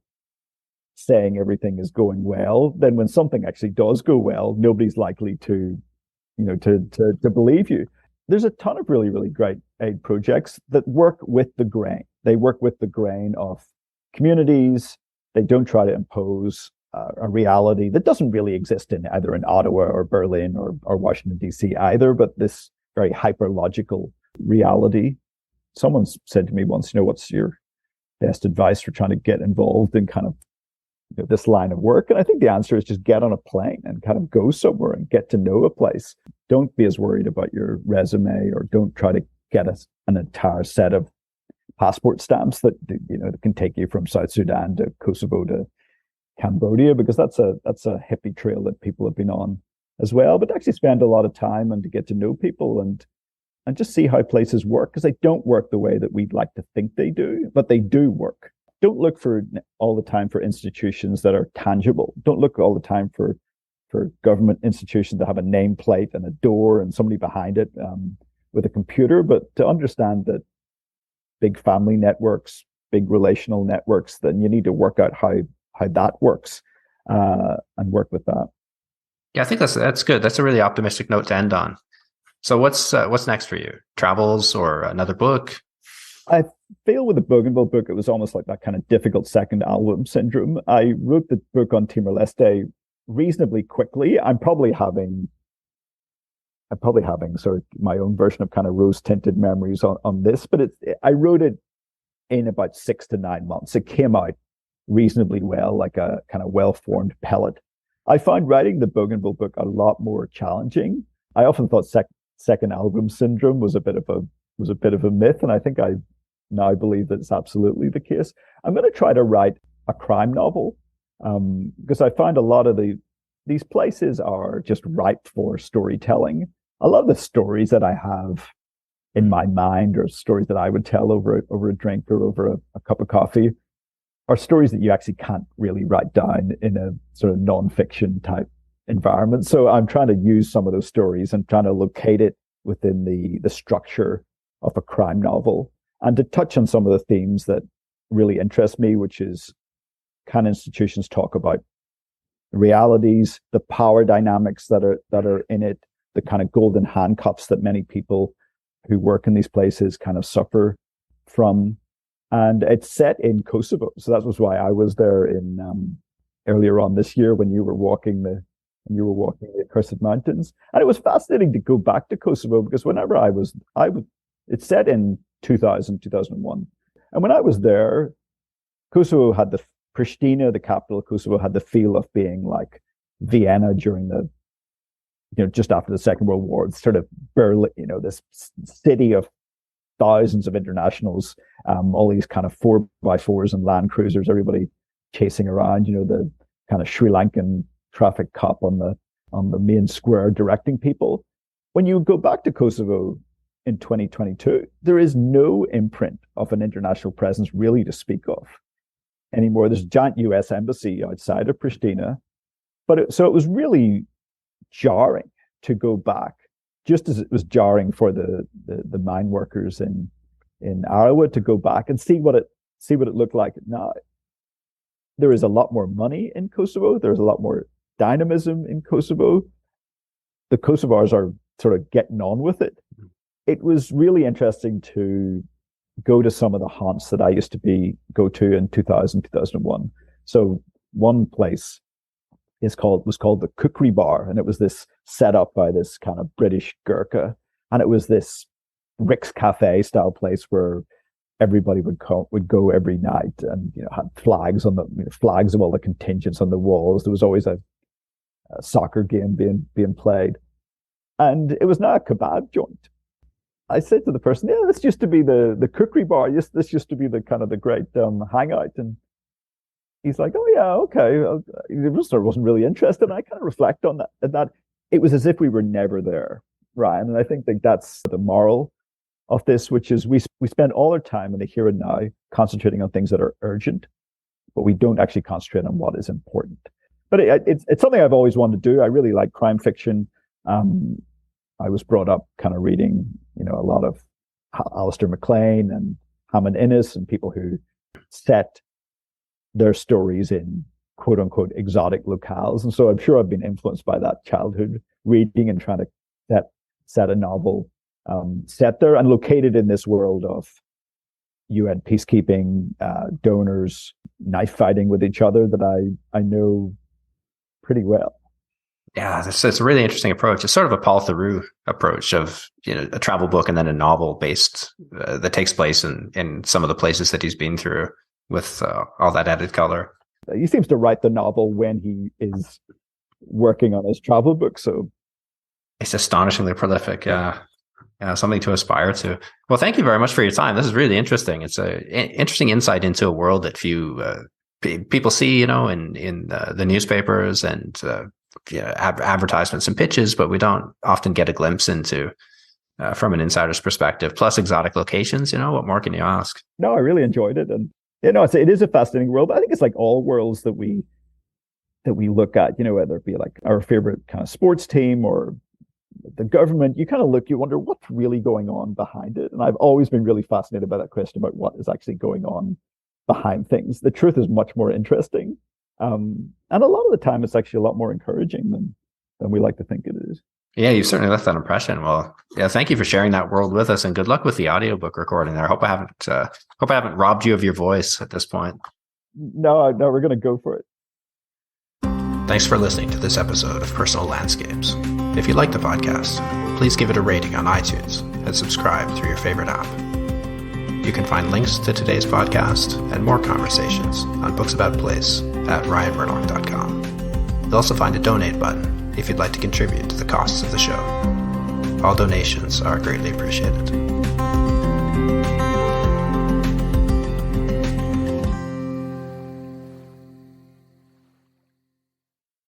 saying everything is going well, then when something actually does go well, nobody's likely to believe you. There's a ton of really, really great aid projects that work with the grain. They work with the grain of communities. They don't try to impose a reality that doesn't really exist in either in Ottawa or Berlin or Washington, D.C. either, but this very hyper-logical reality. Someone said to me once, what's your best advice for trying to get involved in kind of this line of work? And I think the answer is just get on a plane and kind of go somewhere and get to know a place. Don't be as worried about your resume, or don't try to get an entire set of passport stamps that can take you from South Sudan to Kosovo to Cambodia, because that's a hippie trail that people have been on as well. But actually spend a lot of time and to get to know people and just see how places work, because they don't work the way that we'd like to think they do, but they do work. Don't look for all the time for institutions that are tangible. Don't look all the time for government institutions that have a nameplate and a door and somebody behind it with a computer, but to understand that big family networks, big relational networks, then you need to work out how that works and work with that. Yeah, I think that's good. That's a really optimistic note to end on. So what's next for you? Travels or another book? I feel with the Bougainville book, it was almost like that kind of difficult second album syndrome. I wrote the book on Timor-Leste reasonably quickly. I'm probably having sort of my own version of kind of rose-tinted memories on this, but I wrote it in about 6 to 9 months. It came out reasonably well, like a kind of well-formed pellet. I found writing the Bougainville book a lot more challenging. I often thought second album syndrome was a bit of a myth, and I think I now believe that it's absolutely the case. I'm going to try to write a crime novel because I find a lot of these places are just ripe for storytelling. A lot of the stories that I have in my mind, or stories that I would tell over a drink or over a cup of coffee, are stories that you actually can't really write down in a sort of non-fiction type environment. So I'm trying to use some of those stories and trying to locate it within the structure of a crime novel, and to touch on some of the themes that really interest me, which is, can institutions talk about realities, the power dynamics that are in it, the kind of golden handcuffs that many people who work in these places kind of suffer from. And it's set in Kosovo, so that was why I was there in earlier on this year when you were walking the Accursed Mountains. And it was fascinating to go back to Kosovo, because whenever it's set in 2001. And when I was there, Kosovo had Pristina, the capital of Kosovo, had the feel of being like Vienna during just after the Second World War. It's sort of Berlin, this city of thousands of internationals, all these kind of 4x4s and Land Cruisers, everybody chasing around, the kind of Sri Lankan traffic cop on the main square directing people. When you go back to Kosovo in 2022, there is no imprint of an international presence really to speak of anymore. There's a giant US embassy outside of Pristina, so it was really jarring to go back, just as it was jarring for the mine workers in Arawa to go back and see what it looked like now. There is a lot more money in Kosovo. There's a lot more dynamism in Kosovo. The Kosovars are sort of getting on with it. It was really interesting to go to some of the haunts that I used to go to in 2000, 2001. So one place was called the Kukri Bar, and it was this set up by this kind of British Gurkha, and it was this Rick's Cafe style place where everybody would go every night, and had flags flags of all the contingents on the walls. There was always a soccer game being played, and it was now a kebab joint. I said to the person, "Yeah, this used to be the Kukri Bar. Yes, this used to be the kind of the great hangout." And he's like, "Oh yeah, okay." He wasn't really interested. And I kind of reflect on that it was as if we were never there, Ryan. And I think that's the moral of this, which is we spend all our time in the here and now concentrating on things that are urgent, but we don't actually concentrate on what is important. But it's something I've always wanted to do. I really like crime fiction. I was brought up kind of reading, a lot of Alistair MacLean and Hammond Innes and people who set their stories in quote unquote exotic locales. And so I'm sure I've been influenced by that childhood reading and trying to set a novel set there and located in this world of UN peacekeeping, donors, knife fighting with each other that I know pretty well. Yeah, it's a really interesting approach. It's sort of a Paul Theroux approach of a travel book and then a novel based that takes place in some of the places that he's been through with all that added color. He seems to write the novel when he is working on his travel book, so it's astonishingly prolific. Yeah, something to aspire to. Well, thank you very much for your time. This is really interesting. It's an interesting insight into a world that few people see, in the newspapers and advertisements and pitches, but we don't often get a glimpse into from an insider's perspective. Plus exotic locations. What more can you ask? No, I really enjoyed it, and it is a fascinating world. But I think it's like all worlds that we look at. Whether it be like our favorite kind of sports team or the government, you kind of look, you wonder what's really going on behind it. And I've always been really fascinated by that question about what is actually going on behind things. The truth is much more interesting. And a lot of the time, it's actually a lot more encouraging than we like to think it is. Yeah, you've certainly left that impression. Well, yeah, thank you for sharing that world with us, and good luck with the audiobook recording there. I hope I haven't robbed you of your voice at this point. No, we're going to go for it. Thanks for listening to this episode of Personal Landscapes. If you like the podcast, please give it a rating on iTunes and subscribe through your favorite app. You can find links to today's podcast and more conversations on Books About Place at ryanmurdoch.com. You'll also find a donate button if you'd like to contribute to the costs of the show. All donations are greatly appreciated.